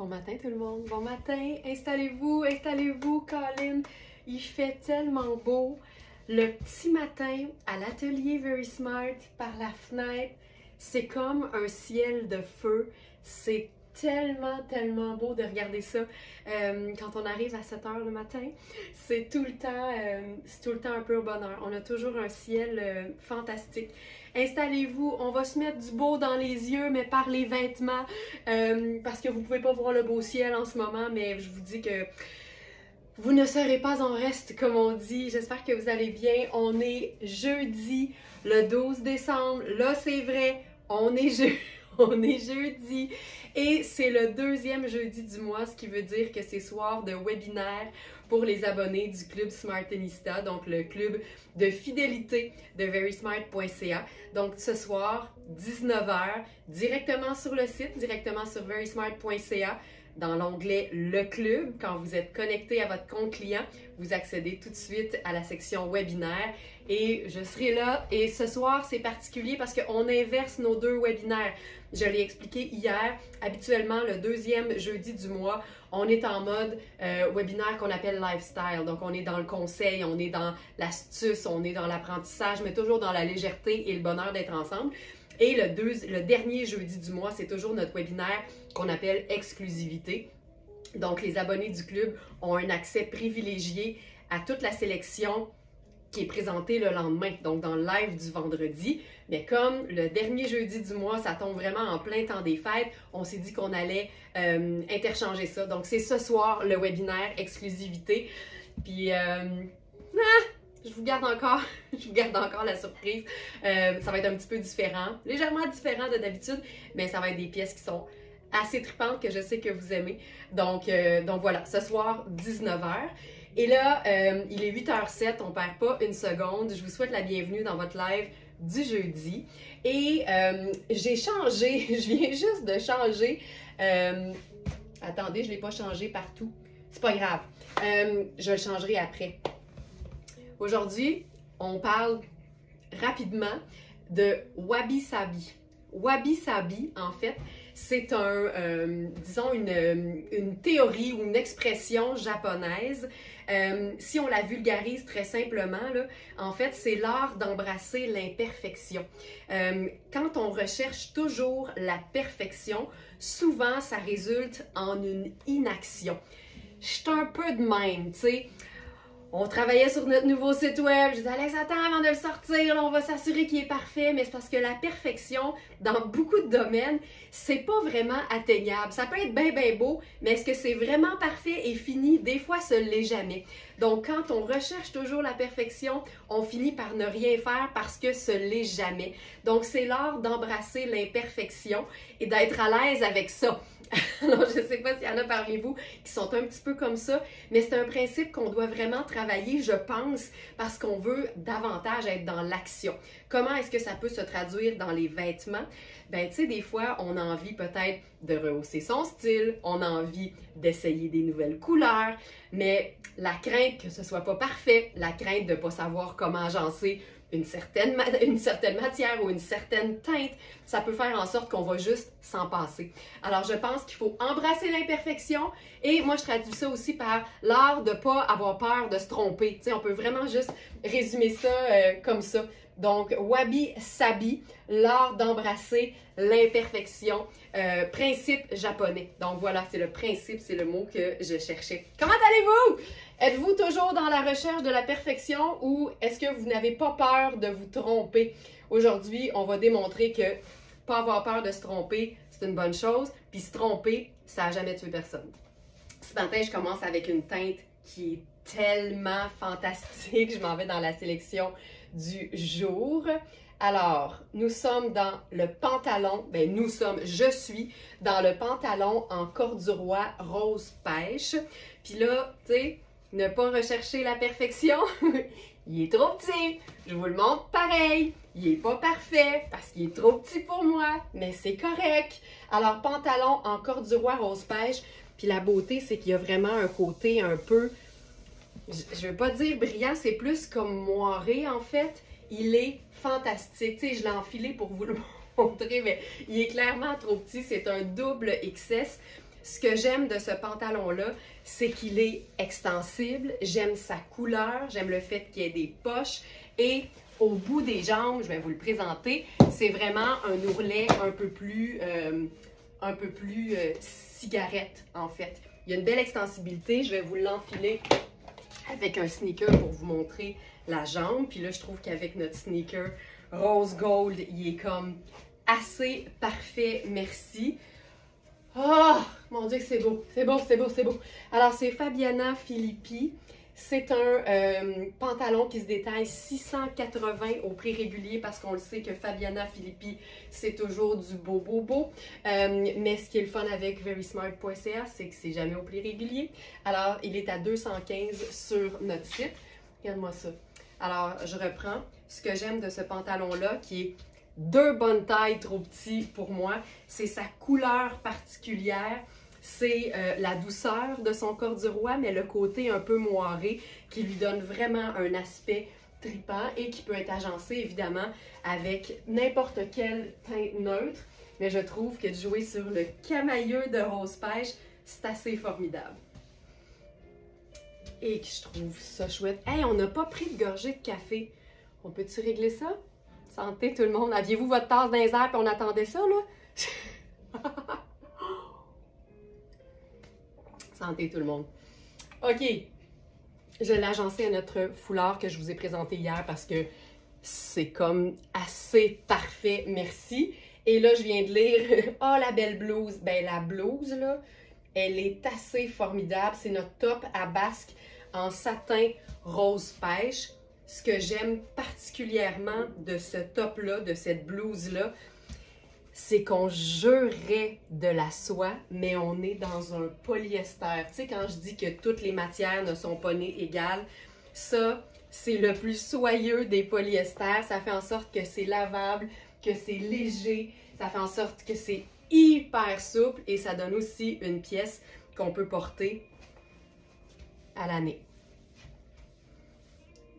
Bon matin tout le monde, bon matin, installez-vous, installez-vous, Colin, il fait tellement beau. Le petit matin à l'atelier Very Smart par la fenêtre, c'est comme un ciel de feu, c'est tellement beau de regarder ça quand on arrive à 7 h le matin. C'est tout le temps un peu au bonheur, on a toujours un ciel fantastique. Installez-vous, on va se mettre du beau dans les yeux, mais par les vêtements, parce que vous pouvez pas voir le beau ciel en ce moment, mais je vous dis que vous ne serez pas en reste, comme on dit. J'espère que vous allez bien. On est jeudi, le 12 décembre. Là, c'est vrai, on est jeudi. Et c'est le deuxième jeudi du mois, ce qui veut dire que c'est soir de webinaire pour les abonnés du Club Smartenista, donc le club de fidélité de verysmart.ca. Donc ce soir, 19 h, directement sur le site, directement sur verysmart.ca, dans l'onglet « Le club », quand vous êtes connecté à votre compte client, vous accédez tout de suite à la section webinaire et je serai là. Et ce soir, c'est particulier parce qu'on inverse nos deux webinaires. Je l'ai expliqué hier, habituellement, le deuxième jeudi du mois, on est en mode webinaire qu'on appelle lifestyle. Donc, on est dans le conseil, on est dans l'astuce, on est dans l'apprentissage, mais toujours dans la légèreté et le bonheur d'être ensemble. Et le dernier jeudi du mois, c'est toujours notre webinaire qu'on appelle exclusivité. Donc, les abonnés du club ont un accès privilégié à toute la sélection qui est présentée le lendemain, donc dans le live du vendredi. Mais comme le dernier jeudi du mois, ça tombe vraiment en plein temps des fêtes, on s'est dit qu'on allait interchanger ça. Donc, c'est ce soir le webinaire exclusivité. Puis, je vous garde encore la surprise. Ça va être un petit peu différent, légèrement différent de d'habitude, mais ça va être des pièces qui sont assez tripantes que je sais que vous aimez. Donc voilà, ce soir, 19 h. Et là, il est 8h07, on perd pas une seconde. Je vous souhaite la bienvenue dans votre live du jeudi. Et j'ai changé, je viens juste de changer. Attendez, je ne l'ai pas changé partout. C'est pas grave. Je le changerai après. Aujourd'hui, on parle rapidement de wabi-sabi. Wabi-sabi, en fait, c'est disons une théorie ou une expression japonaise. Si on la vulgarise très simplement, là, en fait, c'est l'art d'embrasser l'imperfection. Quand on recherche toujours la perfection, souvent, ça résulte en une inaction. Je suis un peu de même, tu sais. On travaillait sur notre nouveau site web, je disais « Alex, attends avant de le sortir, là, on va s'assurer qu'il est parfait », mais c'est parce que la perfection, dans beaucoup de domaines, c'est pas vraiment atteignable. Ça peut être bien beau, mais est-ce que c'est vraiment parfait et fini? Des fois, ce l'est jamais. Donc, quand on recherche toujours la perfection, on finit par ne rien faire parce que ce l'est jamais. Donc, c'est l'art d'embrasser l'imperfection et d'être à l'aise avec ça. Alors, je ne sais pas s'il y en a parmi vous qui sont un petit peu comme ça, mais c'est un principe qu'on doit vraiment travailler, je pense, parce qu'on veut davantage être dans l'action. Comment est-ce que ça peut se traduire dans les vêtements? Ben, tu sais, des fois, on a envie peut-être de rehausser son style, on a envie d'essayer des nouvelles couleurs, mais la crainte que ce soit pas parfait, la crainte de ne pas savoir comment agencer une certaine matière ou une certaine teinte, ça peut faire en sorte qu'on va juste s'en passer. Alors, je pense qu'il faut embrasser l'imperfection et moi, je traduis ça aussi par l'art de ne pas avoir peur de se tromper. Tu sais, on peut vraiment juste résumer ça comme ça. Donc, wabi-sabi, l'art d'embrasser l'imperfection, principe japonais. Donc voilà, c'est le principe, c'est le mot que je cherchais. Comment allez-vous? Êtes-vous toujours dans la recherche de la perfection ou est-ce que vous n'avez pas peur de vous tromper? Aujourd'hui, on va démontrer que pas avoir peur de se tromper, c'est une bonne chose, puis se tromper, ça n'a jamais tué personne. Ce matin, je commence avec une teinte qui est tellement fantastique. Je m'en vais dans la sélection du jour. Alors, nous sommes dans le pantalon, je suis dans le pantalon en corduroy rose pêche. Puis là, tu sais, ne pas rechercher la perfection, il est trop petit. Je vous le montre pareil, il n'est pas parfait parce qu'il est trop petit pour moi, mais c'est correct. Alors, pantalon en corduroy rose pêche, puis la beauté, c'est qu'il y a vraiment un côté un peu, je ne veux pas dire brillant, c'est plus comme moiré en fait. Il est fantastique. Tu sais, je l'ai enfilé pour vous le montrer, mais il est clairement trop petit. C'est un double XS. Ce que j'aime de ce pantalon-là, c'est qu'il est extensible. J'aime sa couleur, j'aime le fait qu'il y ait des poches. Et au bout des jambes, je vais vous le présenter, c'est vraiment un ourlet un peu plus cigarette, en fait. Il y a une belle extensibilité. Je vais vous l'enfiler avec un sneaker pour vous montrer la jambe. Puis là, je trouve qu'avec notre sneaker rose gold, il est comme assez parfait, merci. Oh, mon Dieu, c'est beau, c'est beau, c'est beau, c'est beau. Alors, c'est Fabiana Filippi. C'est un pantalon qui se détaille 680 au prix régulier parce qu'on le sait que Fabiana Filippi, c'est toujours du beau, beau, beau. Mais ce qui est le fun avec verysmart.ca, c'est que c'est jamais au prix régulier. Alors, il est à 215 sur notre site. Regarde-moi ça. Alors, je reprends. Ce que j'aime de ce pantalon-là, qui est 2 bonnes tailles trop petits pour moi, c'est sa couleur particulière. C'est la douceur de son corduroy, mais le côté un peu moiré qui lui donne vraiment un aspect trippant et qui peut être agencé évidemment avec n'importe quelle teinte neutre. Mais je trouve que de jouer sur le camailleux de rose pêche, c'est assez formidable. Et que je trouve ça chouette. Hey, on n'a pas pris de gorgée de café. On peut-tu régler ça? Santé tout le monde. Aviez-vous votre tasse dans les airs et on attendait ça, là? Santé tout le monde. OK. Je l'ai agencé à notre foulard que je vous ai présenté hier parce que c'est comme assez parfait, merci. Et là, je viens de lire « Oh, la belle blouse ». Ben, la blouse, là, elle est assez formidable. C'est notre top à basque en satin rose pêche. Ce que j'aime particulièrement de ce top-là, de cette blouse-là, c'est qu'on jurerait de la soie, mais on est dans un polyester. Tu sais, quand je dis que toutes les matières ne sont pas nées égales, ça, c'est le plus soyeux des polyesters. Ça fait en sorte que c'est lavable, que c'est léger, ça fait en sorte que c'est hyper souple et ça donne aussi une pièce qu'on peut porter à l'année.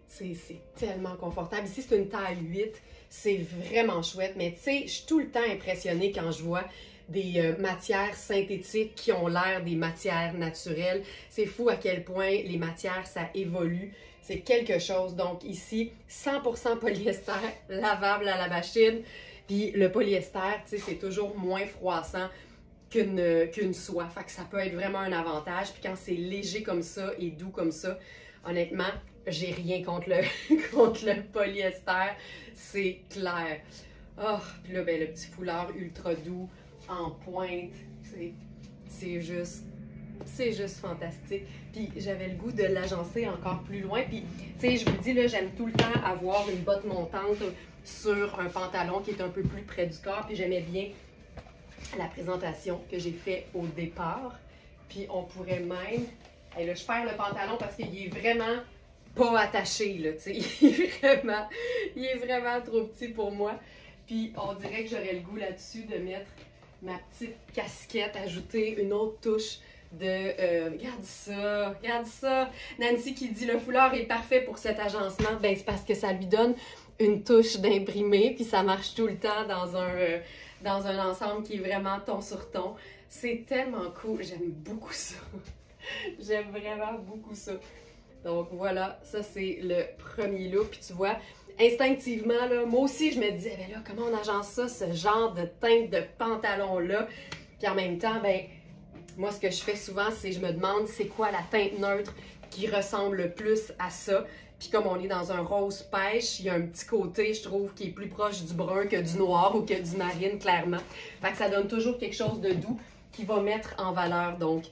C'est tellement confortable. Ici, c'est une taille 8. C'est vraiment chouette. Mais tu sais, je suis tout le temps impressionnée quand je vois des matières synthétiques qui ont l'air des matières naturelles. C'est fou à quel point les matières, ça évolue. C'est quelque chose. Donc ici, 100% polyester, lavable à la machine. Puis le polyester, tu sais, c'est toujours moins froissant qu'une soie. Fait que ça peut être vraiment un avantage. Puis quand c'est léger comme ça et doux comme ça, honnêtement, j'ai rien contre le polyester, c'est clair. Oh, puis là, ben, le petit foulard ultra doux en pointe, c'est juste fantastique. Puis j'avais le goût de l'agencer encore plus loin. Puis, tu sais, je vous dis, là, j'aime tout le temps avoir une botte montante sur un pantalon qui est un peu plus près du corps. Puis j'aimais bien la présentation que j'ai faite au départ. Puis on pourrait même... Et là, je perds le pantalon parce qu'il est vraiment pas attaché, là, tu sais. Il est vraiment trop petit pour moi. Puis on dirait que j'aurais le goût là-dessus de mettre ma petite casquette, ajouter une autre touche de... regarde ça, regarde ça. Nancy qui dit « Le foulard est parfait pour cet agencement ». Ben, c'est parce que ça lui donne une touche d'imprimé, puis ça marche tout le temps dans un ensemble qui est vraiment ton sur ton. C'est tellement cool, j'aime beaucoup ça. J'aime vraiment beaucoup ça. Donc voilà, ça c'est le premier look. Puis tu vois, instinctivement, là, moi aussi je me disais, ben là, comment on agence ça, ce genre de teinte de pantalon-là. Puis en même temps, ben, moi ce que je fais souvent, c'est je me demande c'est quoi la teinte neutre qui ressemble le plus à ça. Puis comme on est dans un rose pêche, il y a un petit côté, je trouve, qui est plus proche du brun que du noir ou que du marine, clairement. Fait que ça donne toujours quelque chose de doux qui va mettre en valeur, donc,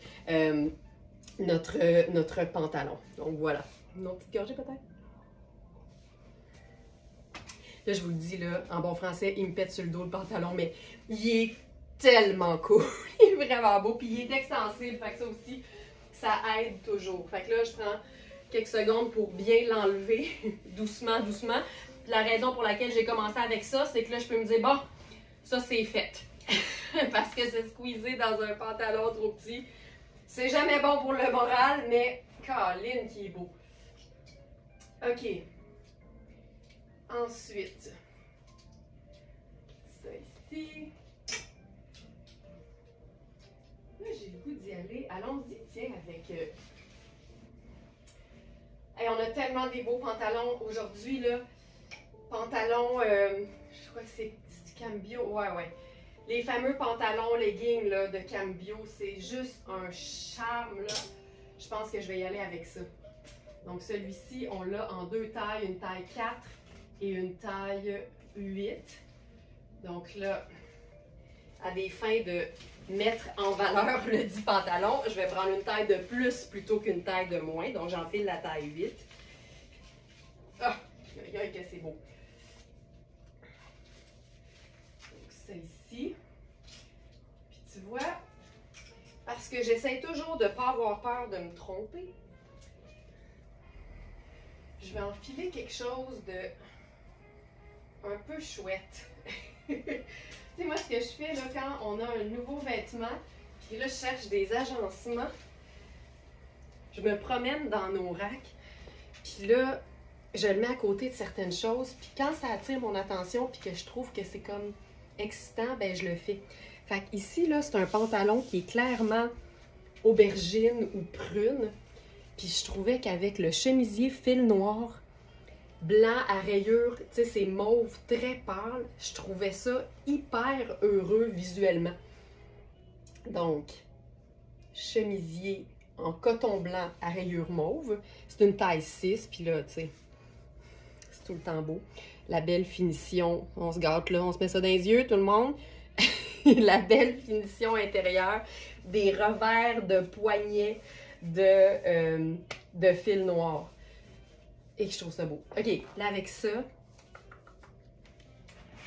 notre pantalon. Donc voilà. Une autre petite gorgée peut-être? Là, je vous le dis, là, en bon français, il me pète sur le dos le pantalon, mais il est tellement cool. Il est vraiment beau, puis il est extensible, fait que ça aussi, ça aide toujours. Fait que là, je prends quelques secondes pour bien l'enlever, doucement, doucement. Puis la raison pour laquelle j'ai commencé avec ça, c'est que là, je peux me dire, bon, ça c'est fait. Parce que c'est squeezé dans un pantalon trop petit. C'est jamais bon pour le moral, mais Caroline qui est beau. OK. Ensuite, ça ici. Là, j'ai goût d'y aller. Allons-y, tiens, avec... Hey, on a tellement des beaux pantalons aujourd'hui, là. Pantalons, je crois que c'est du Cambio. Ouais. Les fameux pantalons leggings là, de Cambio, c'est juste un charme, là. Je pense que je vais y aller avec ça. Donc celui-ci, on l'a en deux tailles, une taille 4 et une taille 8. Donc là, à des fins de mettre en valeur le dit pantalon, je vais prendre une taille de plus plutôt qu'une taille de moins. Donc j'enfile la taille 8. Ah, regarde que c'est beau. Donc ça ici. Puis tu vois, parce que j'essaie toujours de ne pas avoir peur de me tromper, je vais enfiler quelque chose de un peu chouette. Tu sais, moi, ce que je fais là, quand on a un nouveau vêtement, puis là, je cherche des agencements, je me promène dans nos racks, puis là, je le mets à côté de certaines choses, puis quand ça attire mon attention, puis que je trouve que c'est comme excitant, ben je le fais. Fait qu'ici, là, c'est un pantalon qui est clairement aubergine ou prune, puis je trouvais qu'avec le chemisier fil noir, blanc à rayures, tu sais, c'est mauve très pâle, je trouvais ça hyper heureux visuellement. Donc, chemisier en coton blanc à rayures mauve, c'est une taille 6, puis là, tu sais, c'est tout le temps beau. La belle finition, on se gâte là, on se met ça dans les yeux, tout le monde. La belle finition intérieure, des revers de poignets de fil noir. Et je trouve ça beau. OK, là avec ça,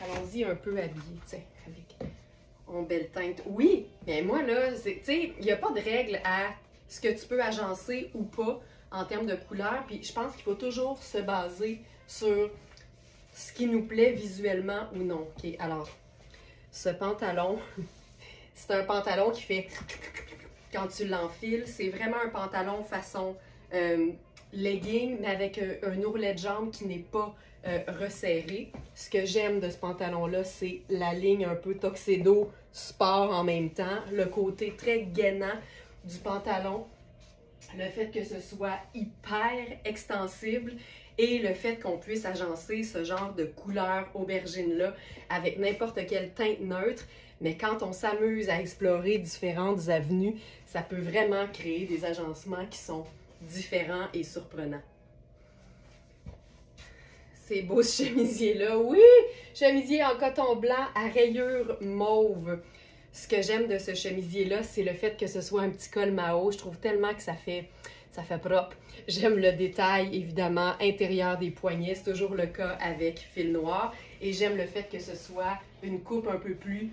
allons-y un peu habillés, tu sais, avec en belle teinte. Oui, mais moi là, tu sais, il n'y a pas de règle à ce que tu peux agencer ou pas en termes de couleur. Puis je pense qu'il faut toujours se baser sur ce qui nous plaît visuellement ou non. OK, alors, ce pantalon, c'est un pantalon qui fait quand tu l'enfiles. C'est vraiment un pantalon façon legging, mais avec un ourlet de jambe qui n'est pas resserré. Ce que j'aime de ce pantalon-là, c'est la ligne un peu tuxedo sport en même temps, le côté très gainant du pantalon, le fait que ce soit hyper extensible et le fait qu'on puisse agencer ce genre de couleur aubergine-là avec n'importe quelle teinte neutre. Mais quand on s'amuse à explorer différentes avenues, ça peut vraiment créer des agencements qui sont différents et surprenants. C'est beau ce chemisier-là. Oui! Chemisier en coton blanc à rayures mauve. Ce que j'aime de ce chemisier-là, c'est le fait que ce soit un petit col Mao. Je trouve tellement que ça fait propre. J'aime le détail, évidemment, intérieur des poignets. C'est toujours le cas avec fil noir. Et j'aime le fait que ce soit une coupe un peu plus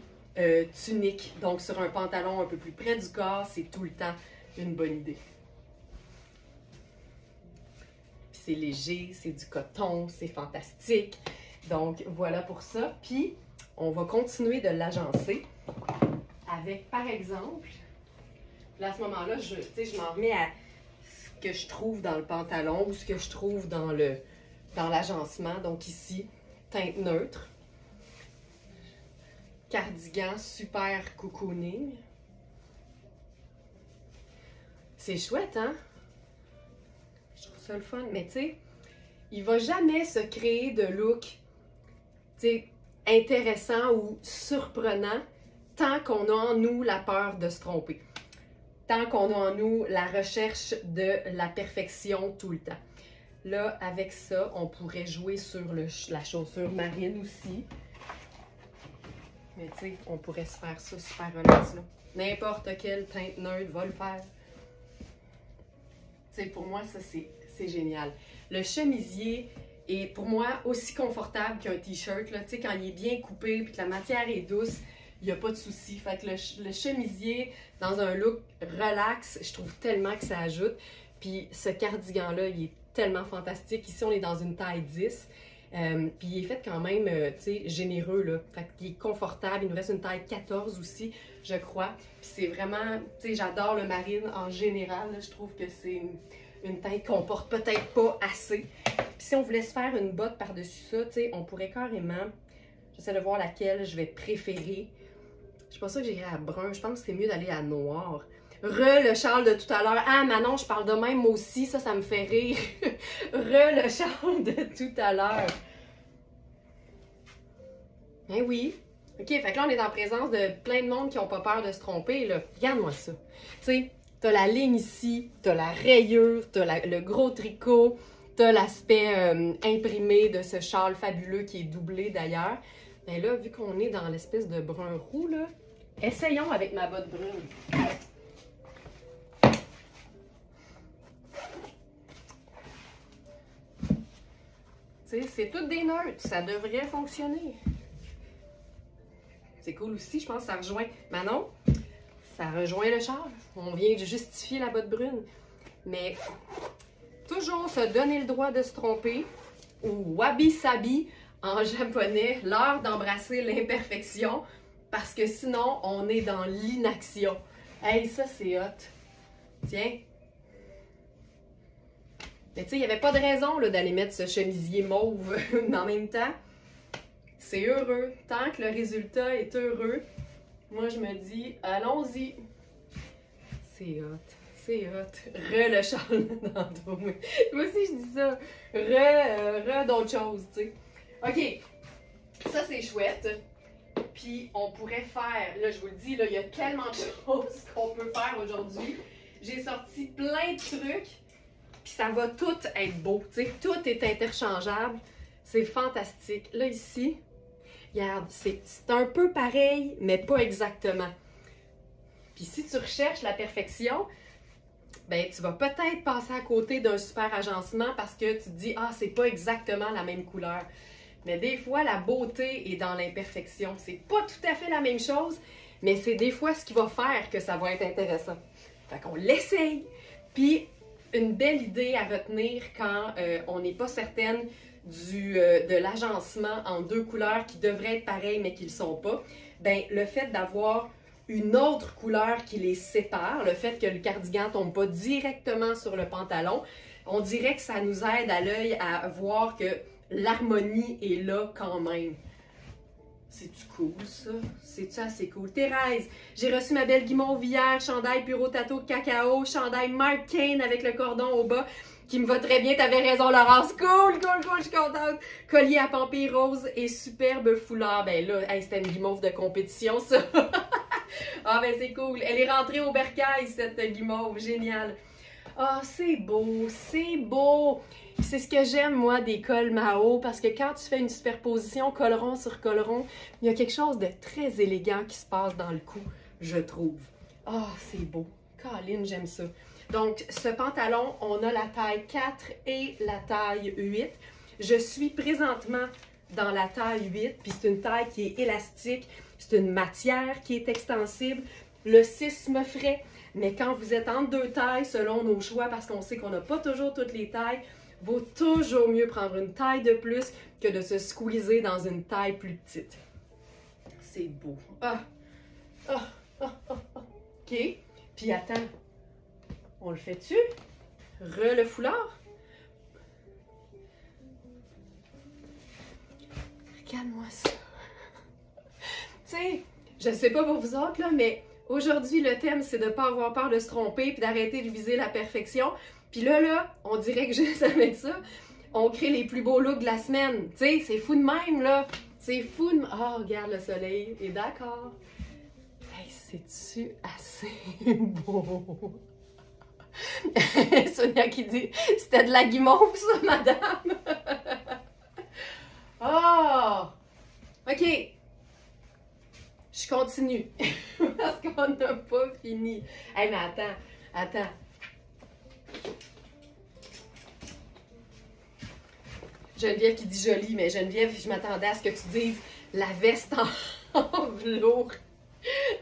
tunique. Donc, sur un pantalon un peu plus près du corps, c'est tout le temps une bonne idée. C'est léger, c'est du coton, c'est fantastique. Donc, voilà pour ça. Puis, on va continuer de l'agencer avec, par exemple, là, à ce moment-là, je m'en remets à ce que je trouve dans le pantalon ou ce que je trouve dans l'agencement. Donc ici, teinte neutre. Cardigan super cocooning. C'est chouette, hein? Je trouve ça le fun. Mais tu sais, il va jamais se créer de look, tu sais, intéressant ou surprenant tant qu'on a en nous la peur de se tromper. Tant qu'on a en nous la recherche de la perfection tout le temps. Là, avec ça, on pourrait jouer sur la chaussure marine aussi. Mais tu sais, on pourrait se faire ça super relax, là. N'importe quelle teinte neutre va le faire. Tu sais, pour moi, ça, c'est génial. Le chemisier est, pour moi, aussi confortable qu'un t-shirt, là. Tu sais, quand il est bien coupé et que la matière est douce, il n'y a pas de souci. Fait que le chemisier, dans un look relax, je trouve tellement que ça ajoute. Puis ce cardigan-là, il est tellement fantastique. Ici, on est dans une taille 10. Puis il est fait quand même, tu sais, généreux, là. Fait qu'il est confortable. Il nous reste une taille 14 aussi, je crois. Puis c'est vraiment, tu sais, j'adore le marine en général, là. Je trouve que c'est une teinte qu'on porte peut-être pas assez. Puis si on voulait se faire une botte par-dessus ça, tu sais, on pourrait carrément, j'essaie de voir laquelle je vais préférer. Je suis pas sûre que j'irai à brun. Je pense que c'est mieux d'aller à noir. Le Charles de tout à l'heure. Ah, Manon, je parle de même, moi aussi, ça me fait rire. Le Charles de tout à l'heure. Ben oui. OK, fait que là, on est en présence de plein de monde qui n'ont pas peur de se tromper, là. Regarde-moi ça. Tu sais, t'as la ligne ici, t'as la rayure, t'as le gros tricot, t'as l'aspect imprimé de ce châle fabuleux qui est doublé d'ailleurs. Mais là, vu qu'on est dans l'espèce de brun roux, là, essayons avec ma botte brune. Tu sais, c'est toutes des neutres, ça devrait fonctionner. C'est cool aussi, je pense que ça rejoint. Manon, ça rejoint le châle. On vient de justifier la botte brune. Mais toujours se donner le droit de se tromper, ou wabi-sabi en japonais, l'art d'embrasser l'imperfection, parce que sinon, on est dans l'inaction. Hey, ça c'est hot. Tiens. Mais tu sais, il n'y avait pas de raison d'aller mettre ce chemisier mauve, mais en même temps, c'est heureux. Tant que le résultat est heureux, moi je me dis, allons-y. C'est hot. C'est hot. Le Charles d'Ando. Moi aussi je dis ça. D'autres choses, tu sais. OK. Ça c'est chouette. Puis on pourrait faire, là je vous le dis, là, il y a tellement de choses qu'on peut faire aujourd'hui. J'ai sorti plein de trucs. Puis ça va tout être beau. Tu sais, tout est interchangeable. C'est fantastique. Là ici, regarde, c'est un peu pareil, mais pas exactement. Puis si tu recherches la perfection, ben tu vas peut-être passer à côté d'un super agencement parce que tu te dis, ah, c'est pas exactement la même couleur. Mais des fois, la beauté est dans l'imperfection. C'est pas tout à fait la même chose, mais c'est des fois ce qui va faire que ça va être intéressant. Fait qu'on l'essaye. Puis, une belle idée à retenir quand on n'est pas certaine de l'agencement en deux couleurs qui devraient être pareilles mais qui ne le sont pas, ben le fait d'avoir une autre couleur qui les sépare, le fait que le cardigan ne tombe pas directement sur le pantalon, on dirait que ça nous aide à l'œil à voir que l'harmonie est là quand même. C'est-tu cool, ça? C'est-tu assez cool? Thérèse, j'ai reçu ma belle guimauve hier, chandail Puro Tato cacao, chandail Mark Kane avec le cordon au bas, qui me va très bien. T'avais raison, Laurence. Cool, je suis contente. Collier à pampé rose et superbe foulard. Ben là, hey, c'était une guimauve de compétition, ça. Ah, ben c'est cool. Elle est rentrée au bercail, cette guimauve. Génial. Ah, c'est beau, c'est beau. C'est ce que j'aime, moi, des cols Mao, parce que quand tu fais une superposition colleron sur colleron, il y a quelque chose de très élégant qui se passe dans le cou, je trouve. Ah, c'est beau. Colin, j'aime ça. Donc, ce pantalon, on a la taille 4 et la taille 8. Je suis présentement dans la taille 8, puis c'est une taille qui est élastique, c'est une matière qui est extensible. Le 6 me ferait, mais quand vous êtes entre deux tailles, selon nos choix, parce qu'on sait qu'on n'a pas toujours toutes les tailles, vaut toujours mieux prendre une taille de plus que de se squeezer dans une taille plus petite. C'est beau. OK. Puis attends, on le fait-tu? Le foulard? Regarde-moi ça. Tu sais, je sais pas pour vous autres, là, mais aujourd'hui, le thème, c'est de ne pas avoir peur de se tromper puis d'arrêter de viser la perfection. Puis là, on dirait que juste avec ça, on crée les plus beaux looks de la semaine. Tu sais, c'est fou de même, là. C'est fou de même. Ah, oh, regarde le soleil. Et d'accord. Hey, c'est-tu assez beau? Sonia qui dit, c'était de la guimauve, ça, madame? Oh! OK. Je continue. Parce qu'on n'a pas fini. Hey, mais attends. Geneviève qui dit joli, mais Geneviève, je m'attendais à ce que tu dises la veste en velours.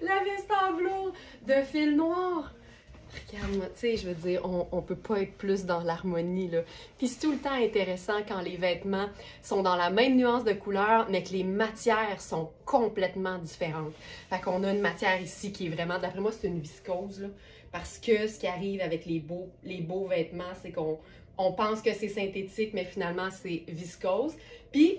La veste en velours de fil noir. Regarde-moi, tu sais, je veux dire, on peut pas être plus dans l'harmonie, là. Puis c'est tout le temps intéressant quand les vêtements sont dans la même nuance de couleur, mais que les matières sont complètement différentes. Fait qu'on a une matière ici qui est vraiment, d'après moi, c'est une viscose, là. Parce que ce qui arrive avec les beaux vêtements, c'est qu'on pense que c'est synthétique, mais finalement, c'est viscose. Puis,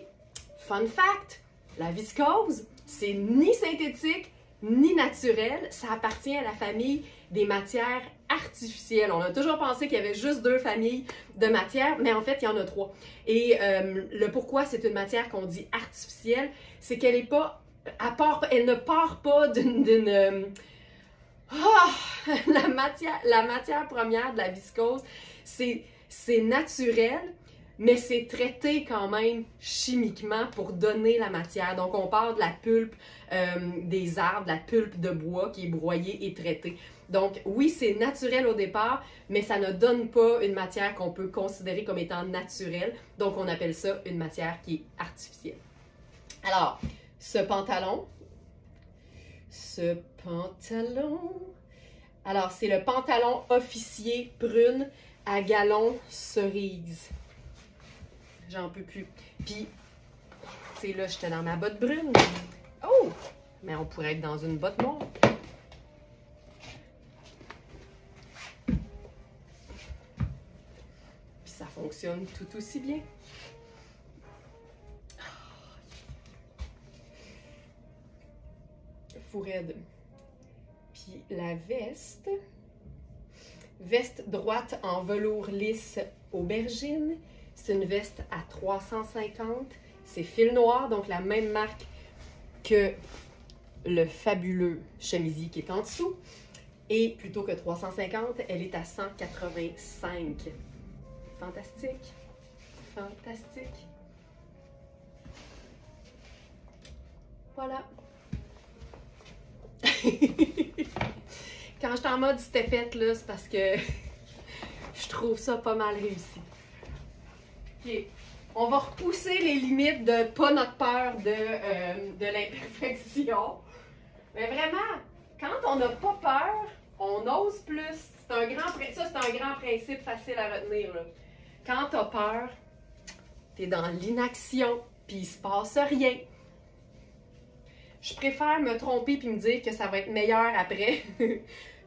fun fact, la viscose, c'est ni synthétique, ni naturel, ça appartient à la famille des matières artificielles. On a toujours pensé qu'il y avait juste 2 familles de matières, mais en fait, il y en a 3. Et le pourquoi c'est une matière qu'on dit artificielle, c'est qu'elle est pas, elle ne part pas d'une la matière première de la viscose, c'est naturel, mais c'est traité quand même chimiquement pour donner la matière. Donc, on part de la pulpe des arbres, de la pulpe de bois qui est broyée et traitée. Donc, oui, c'est naturel au départ, mais ça ne donne pas une matière qu'on peut considérer comme étant naturelle. Donc, on appelle ça une matière qui est artificielle. Alors, ce pantalon, alors, c'est le pantalon officier prune à galon cerise. J'en peux plus. Puis, tu sais, là, j'étais dans ma botte brune. Oh! Mais on pourrait être dans une botte noire. Puis ça fonctionne tout aussi bien. Fou raide. Puis la veste droite en velours lisse aubergine. C'est une veste à 350. C'est fil noir, donc la même marque que le fabuleux chemisier qui est en dessous. Et plutôt que 350, elle est à 185. Fantastique. Fantastique. Voilà. Quand je suis en mode stepette, là, c'est parce que je trouve ça pas mal réussi. OK. On va repousser les limites de pas notre peur de l'imperfection. Mais vraiment, quand on n'a pas peur, on ose plus. C'est un grand principe facile à retenir, là. Quand tu as peur, tu es dans l'inaction, puis il se passe rien. Je préfère me tromper puis me dire que ça va être meilleur après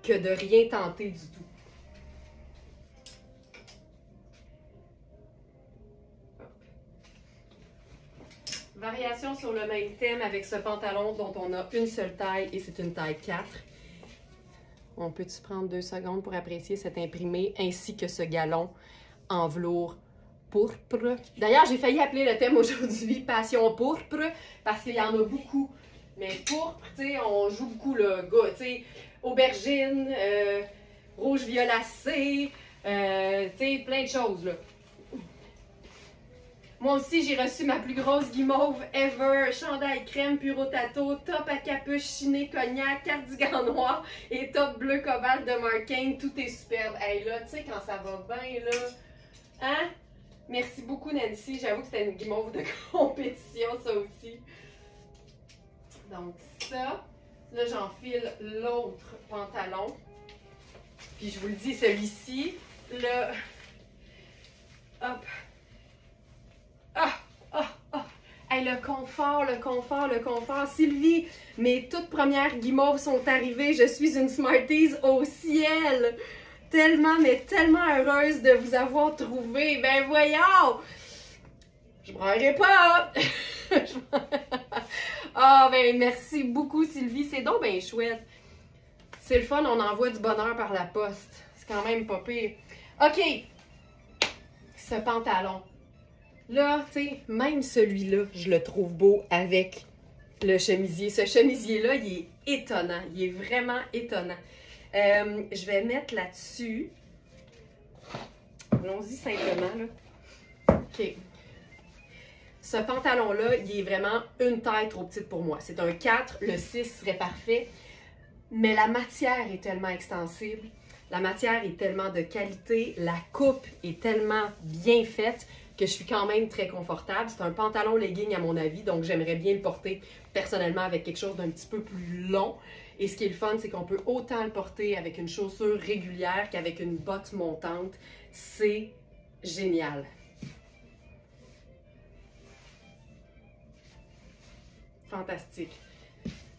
que de rien tenter du tout. Variation sur le même thème avec ce pantalon dont on a une seule taille et c'est une taille 4. On peut-tu prendre 2 secondes pour apprécier cet imprimé ainsi que ce galon en velours pourpre. D'ailleurs, j'ai failli appeler le thème aujourd'hui Passion pourpre parce qu'il y en a beaucoup. Mais pourpre, tu sais, on joue beaucoup le gars, tu sais, aubergine, rouge violacé, tu sais, plein de choses, là. Moi aussi, j'ai reçu ma plus grosse guimauve ever, chandail crème puro tato, top à capuche chiné cognac, cardigan noir et top bleu cobalt de Marquin. Tout est superbe. Hey, là, tu sais, quand ça va bien, là, hein? Merci beaucoup, Nancy. J'avoue que c'était une guimauve de compétition, ça aussi. Donc ça, là j'enfile l'autre pantalon. Puis je vous le dis, celui-ci, là, hop. Ah, ah, ah. Hey, le confort, le confort, le confort. Sylvie, mes toutes premières guimauves sont arrivées. Je suis une Smarties au ciel. Tellement, mais tellement heureuse de vous avoir trouvé. Ben voyons! Je braillerai pas! Ah, ben merci beaucoup, Sylvie. C'est donc bien chouette. C'est le fun, on envoie du bonheur par la poste. C'est quand même pas pire. OK. Ce pantalon. Là, tu sais, même celui-là, je le trouve beau avec le chemisier. Ce chemisier-là, il est étonnant. Il est vraiment étonnant. Je vais mettre là-dessus. Allons-y simplement, là. OK. Ce pantalon-là, il est vraiment une taille trop petite pour moi. C'est un 4, le 6 serait parfait. Mais la matière est tellement extensible. La matière est tellement de qualité. La coupe est tellement bien faite que je suis quand même très confortable. C'est un pantalon legging à mon avis, donc j'aimerais bien le porter personnellement avec quelque chose d'un petit peu plus long. Et ce qui est le fun, c'est qu'on peut autant le porter avec une chaussure régulière qu'avec une botte montante. C'est génial. Fantastique.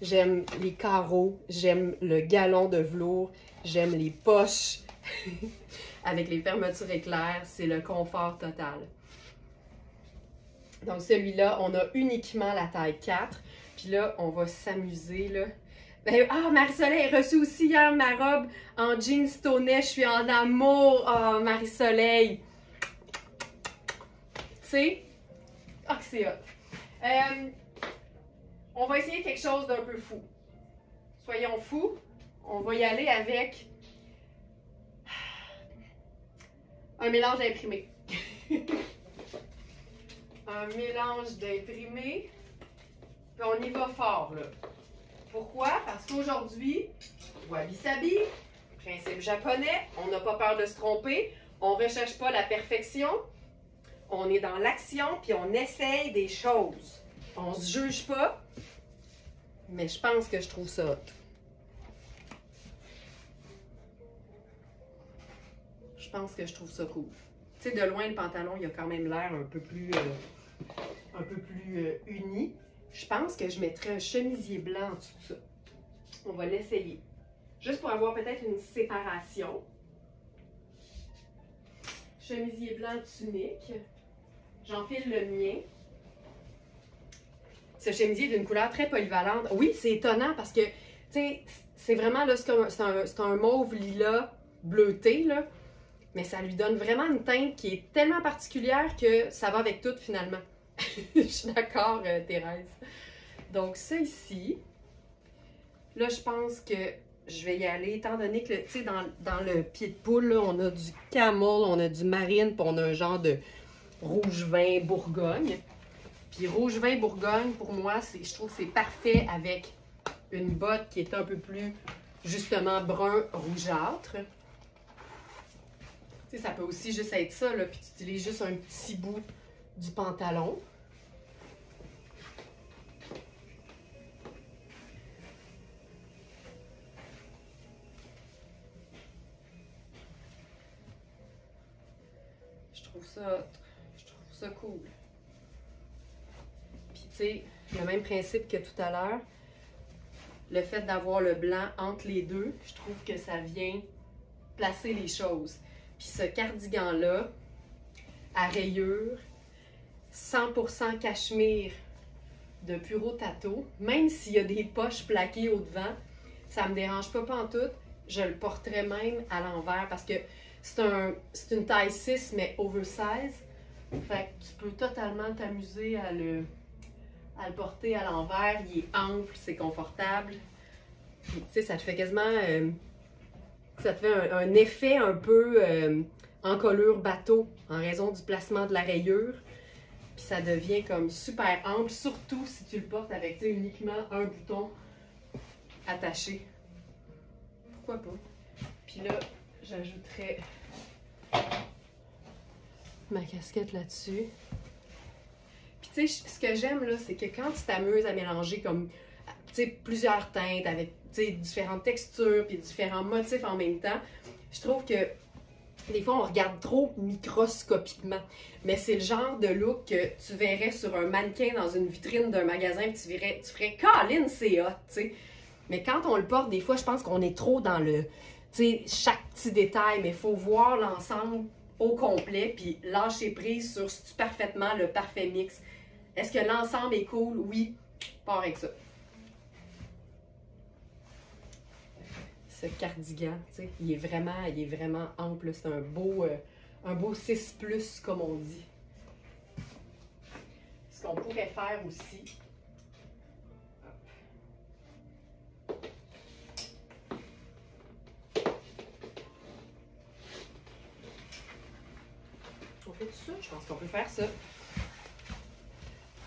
J'aime les carreaux, j'aime le galon de velours, j'aime les poches avec les fermetures éclairs. C'est le confort total. Donc celui-là, on a uniquement la taille 4. Puis là, on va s'amuser là Ben, ah, Marie-Soleil a reçu aussi hier ma robe en jeans tonnet. Je suis en amour. Ah, Marie-Soleil. Tu sais? Ah, que c'est hot. On va essayer quelque chose d'un peu fou. Soyons fous. On va y aller avec un mélange d'imprimé. Un mélange d'imprimé. Puis on y va fort, là. Pourquoi? Parce qu'aujourd'hui, wabi-sabi, principe japonais, on n'a pas peur de se tromper, on ne recherche pas la perfection, on est dans l'action, puis on essaye des choses. On ne se juge pas, mais je pense que je trouve ça hot. Je pense que je trouve ça cool. Tu sais, de loin, le pantalon, il a quand même l'air un peu plus uni. Je pense que je mettrais un chemisier blanc en dessous de ça. On va l'essayer. Juste pour avoir peut-être une séparation. Chemisier blanc tunique. J'enfile le mien. Ce chemisier est d'une couleur très polyvalente. Oui, c'est étonnant parce que, tu sais, c'est vraiment, là, c'est un mauve lilas bleuté, là. Mais ça lui donne vraiment une teinte qui est tellement particulière que ça va avec tout, finalement. Je suis d'accord, Thérèse. Donc, ça ici, là, je pense que je vais y aller, étant donné que, tu sais, dans le pied de poule, là, on a du camel, on a du marine, puis on a un genre de rouge vin Bourgogne. Puis rouge vin Bourgogne, pour moi, je trouve que c'est parfait avec une botte qui est un peu plus, justement, brun rougeâtre. Tu sais, ça peut aussi juste être ça, là, puis tu utilises juste un petit bout du pantalon. Je trouve ça cool. Puis tu sais, le même principe que tout à l'heure, le fait d'avoir le blanc entre les deux, je trouve que ça vient placer les choses. Puis ce cardigan-là, à rayures, 100% cachemire de Puro Tato, même s'il y a des poches plaquées au devant, ça me dérange pas pantoute. Je le porterais même à l'envers parce que c'est une taille 6 mais oversize. Fait que tu peux totalement t'amuser à le porter à l'envers. Il est ample, c'est confortable. Puis, tu sais, ça te fait quasiment... ça te fait un effet un peu encolure bateau en raison du placement de la rayure. Puis ça devient comme super ample, surtout si tu le portes avec uniquement un bouton attaché. Pourquoi pas? Puis là, j'ajouterais ma casquette là-dessus. Puis tu sais, ce que j'aime là, c'est que quand tu t'amuses à mélanger comme, tu sais, plusieurs teintes avec, tu sais, différentes textures puis différents motifs en même temps, je trouve que des fois, on regarde trop microscopiquement. Mais c'est le genre de look que tu verrais sur un mannequin dans une vitrine d'un magasin et tu ferais « Colin, c'est hot! » tu sais. Mais quand on le porte, des fois, je pense qu'on est trop dans le, tu sais, chaque petit détail. Mais il faut voir l'ensemble au complet puis lâcher prise sur parfaitement le parfait mix. Est-ce que l'ensemble est cool? Oui, pars avec ça. Ce cardigan, tu sais, il est vraiment ample. C'est un beau 6+, comme on dit. Ce qu'on pourrait faire aussi, on fait tout ça? Je pense qu'on peut faire ça. Tu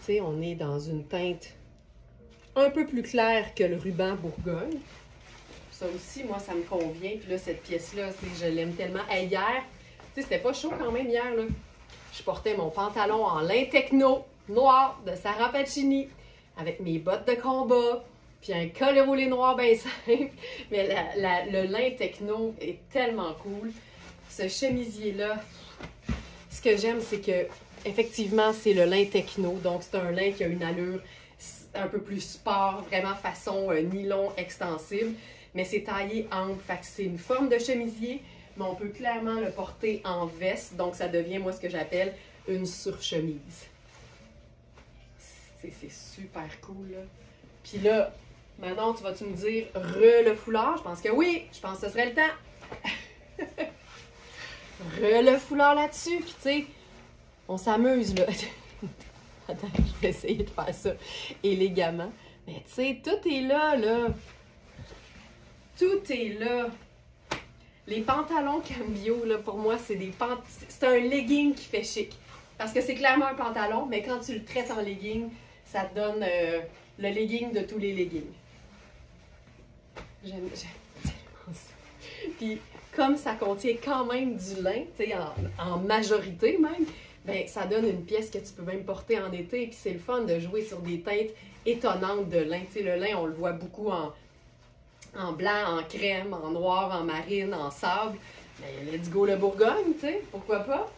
sais, on est dans une teinte un peu plus claire que le ruban Bourgogne. Ça aussi, moi, ça me convient. Puis là, cette pièce-là, je l'aime tellement. Hey, hier, tu sais, c'était pas chaud quand même hier, là. Je portais mon pantalon en lin techno noir de Sarah Pacini avec mes bottes de combat, puis un col roulé noir bien simple. Mais le lin techno est tellement cool. Ce chemisier-là, ce que j'aime, c'est que effectivement, c'est le lin techno. Donc, c'est un lin qui a une allure un peu plus sport, vraiment façon nylon extensible. Mais c'est taillé ample, fait que c'est une forme de chemisier, mais on peut clairement le porter en veste, donc ça devient, moi, ce que j'appelle une surchemise. C'est super cool, là. Puis là, Maintenant, tu vas-tu me dire le foulard? Je pense que oui, je pense que ce serait le temps. Le foulard là-dessus, puis tu sais, on s'amuse là. Attends, je vais essayer de faire ça élégamment. Mais tu sais, tout est là, là. Tout est là. Les pantalons Cambio, là, pour moi, c'est un legging qui fait chic. Parce que c'est clairement un pantalon, mais quand tu le traites en legging, ça te donne le legging de tous les leggings. J'aime tellement ça. Puis, comme ça contient quand même du lin, tu sais, en majorité même, ben ça donne une pièce que tu peux même porter en été. Et puis, c'est le fun de jouer sur des teintes étonnantes de lin. Tu sais, le lin, on le voit beaucoup en blanc, en crème, en noir, en marine, en sable. Ben, let's go le Bourgogne, tu sais, pourquoi pas?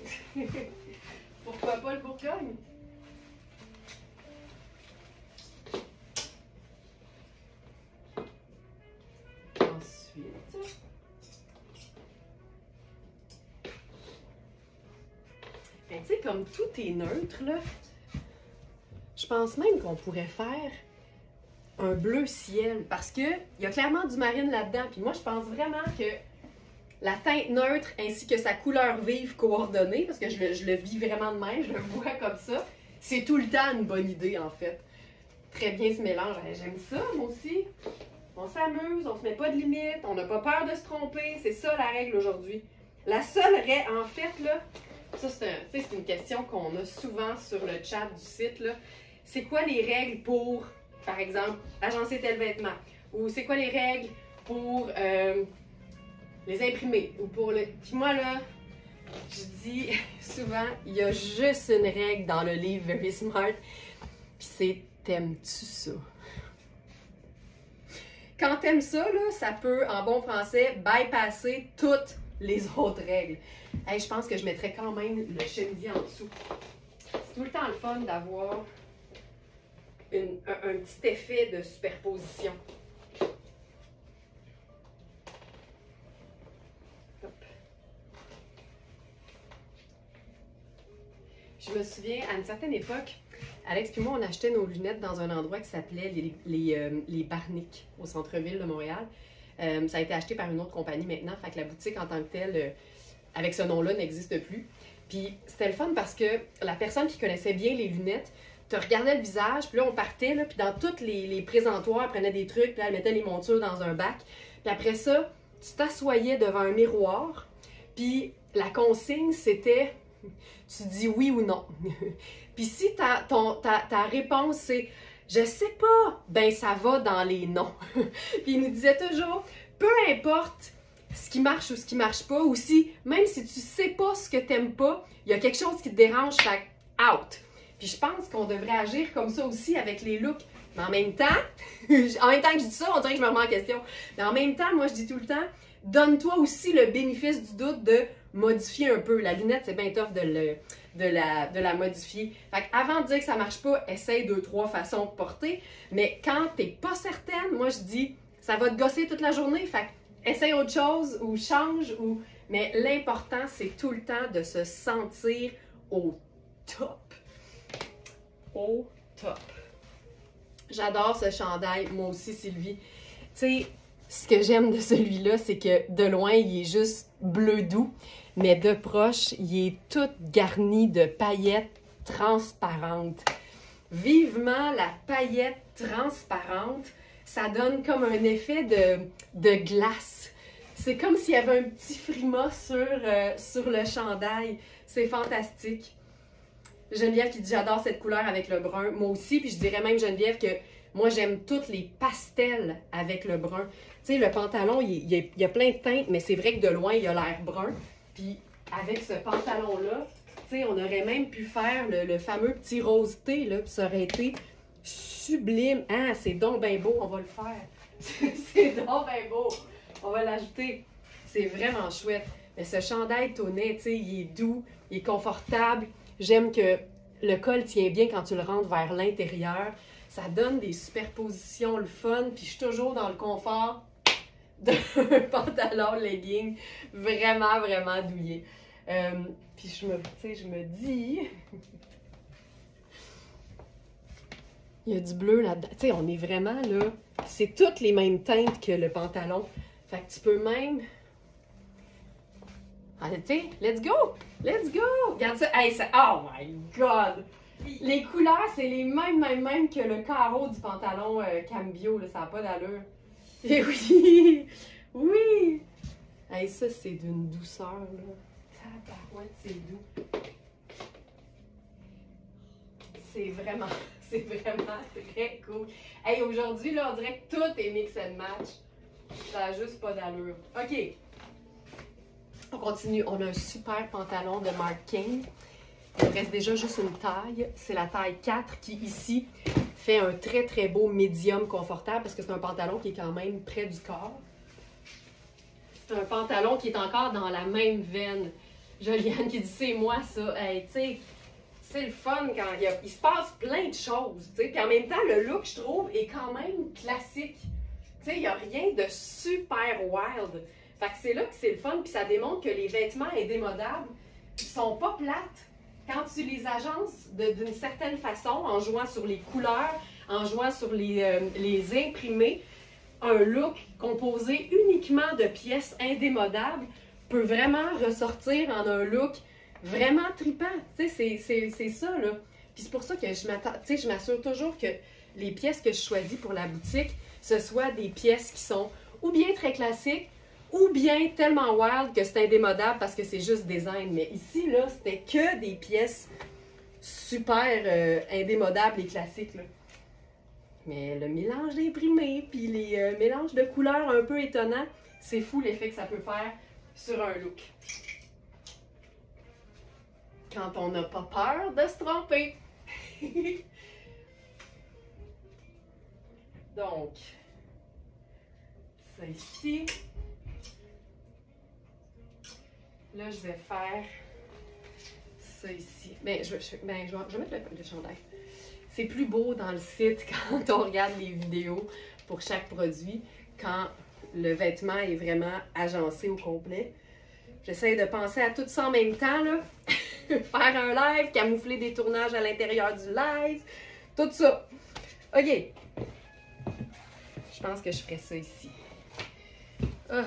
Pourquoi pas le Bourgogne? Ensuite, ben, tu sais, comme tout est neutre, là, je pense même qu'on pourrait faire un bleu ciel, parce que il y a clairement du marine là-dedans. Puis moi, je pense vraiment que la teinte neutre ainsi que sa couleur vive coordonnée, parce que je le vis vraiment de même, je le vois comme ça, c'est tout le temps une bonne idée, en fait. Très bien ce mélange. J'aime ça, moi aussi. On s'amuse, on se met pas de limites, on n'a pas peur de se tromper. C'est ça la règle aujourd'hui. La seule règle, en fait, là, ça c'est une question qu'on a souvent sur le chat du site, là. C'est quoi les règles pour, par exemple, agencer tel vêtement? Ou c'est quoi les règles pour les imprimer? Ou pour le... Puis moi, là, je dis souvent, il y a juste une règle dans le livre Very Smart, puis c'est « t'aimes-tu ça? » Quand t'aimes ça, là, ça peut, en bon français, bypasser toutes les autres règles. Hey, je pense que je mettrais quand même le chemisier en dessous. C'est tout le temps le fun d'avoir un petit effet de superposition. Hop. Je me souviens, à une certaine époque, Alex et moi, on achetait nos lunettes dans un endroit qui s'appelait les Barniques, au centre-ville de Montréal. Ça a été acheté par une autre compagnie maintenant, fait que la boutique en tant que telle, avec ce nom-là, n'existe plus. Puis c'était le fun parce que la personne qui connaissait bien les lunettes te regardait le visage, puis là, on partait, là, puis dans tous les présentoirs, elle prenait des trucs, puis là, elle mettait les montures dans un bac. Puis après ça, tu t'assoyais devant un miroir, puis la consigne, c'était, tu dis oui ou non. Puis si ta réponse, c'est « je sais pas », ben ça va dans les noms. Puis il nous disait toujours, peu importe ce qui marche ou ce qui marche pas, ou si, même si tu sais pas ce que t'aimes pas, il y a quelque chose qui te dérange, fait out. Puis je pense qu'on devrait agir comme ça aussi avec les looks. Mais en même temps que je dis ça, on dirait que je me remets en question. Mais en même temps, moi je dis tout le temps, donne-toi aussi le bénéfice du doute de modifier un peu. La lunette, c'est bien tough de la modifier. Fait qu'avant de dire que ça marche pas, essaye 2-3 façons de porter. Mais quand t'es pas certaine, moi je dis, ça va te gosser toute la journée. Fait essaye autre chose ou change. Mais l'important, c'est tout le temps de se sentir au top. Au top. J'adore ce chandail, moi aussi, Sylvie. Tu sais, ce que j'aime de celui-là, c'est que de loin, il est juste bleu doux, mais de proche, il est tout garni de paillettes transparentes. Vivement la paillette transparente, ça donne comme un effet de glace. C'est comme s'il y avait un petit frima sur le chandail. C'est fantastique. Geneviève qui dit « j'adore cette couleur avec le brun ». Moi aussi, puis je dirais même Geneviève que moi j'aime toutes les pastels avec le brun. Tu sais, le pantalon, il y a plein de teintes, mais c'est vrai que de loin, il a l'air brun. Puis avec ce pantalon-là, tu sais, on aurait même pu faire le fameux petit rose thé, là, puis ça aurait été sublime. Ah, c'est donc bien beau, on va le faire. C'est donc bien beau. On va l'ajouter. C'est vraiment chouette. Mais ce chandail tonnet, tu sais, il est doux, il est confortable. J'aime que le col tient bien quand tu le rentres vers l'intérieur. Ça donne des superpositions, le fun. Puis je suis toujours dans le confort d'un pantalon legging vraiment, vraiment douillet. Puis je me dis... il y a du bleu là-dedans. Tu sais, on est vraiment là c'est toutes les mêmes teintes que le pantalon. Fait que tu peux même... Allez, tu sais, let's go! Let's go! Regarde ça. Hey, ça... Oh my God! Les couleurs, c'est les mêmes que le carreau du pantalon Cambio. Là, ça n'a pas d'allure. Et oui! Oui! Hey, ça, c'est d'une douceur, là. Tabarouette, c'est doux. C'est vraiment très cool. Hey, aujourd'hui, là, on dirait que tout est mix and match. Ça n'a juste pas d'allure. OK. On continue. On a un super pantalon de Marc King. Il reste déjà juste une taille. C'est la taille 4 qui, ici, fait un très beau médium confortable parce que c'est un pantalon qui est quand même près du corps. C'est un pantalon qui est encore dans la même veine. Joliane qui dit, c'est moi ça. Hey, tu sais, c'est le fun quand il se passe plein de choses. Tu sais, puis en même temps, le look, je trouve, est quand même classique. Tu sais, il n'y a rien de super wild. Fait que c'est là que c'est le fun, puis ça démontre que les vêtements indémodables sont pas plates. Quand tu les agences d'une certaine façon, en jouant sur les couleurs, en jouant sur les imprimés, un look composé uniquement de pièces indémodables peut vraiment ressortir en un look vraiment trippant. Tu sais, c'est ça, là. Puis c'est pour ça que je m'assure toujours que les pièces que je choisis pour la boutique, ce soit des pièces qui sont ou bien très classiques, ou bien tellement wild que c'est indémodable parce que c'est juste design. Mais ici, là, c'était que des pièces super indémodables et classiques, là. Mais le mélange d'imprimés puis les mélanges de couleurs un peu étonnants, c'est fou l'effet que ça peut faire sur un look. Quand on n'a pas peur de se tromper. Donc, ça ici. Là, je vais faire ça ici. Ben, je vais mettre le chandail. C'est plus beau dans le site quand on regarde les vidéos pour chaque produit, quand le vêtement est vraiment agencé au complet. J'essaie de penser à tout ça en même temps, là. Faire un live, camoufler des tournages à l'intérieur du live, tout ça. OK. Je pense que je ferai ça ici. Oh.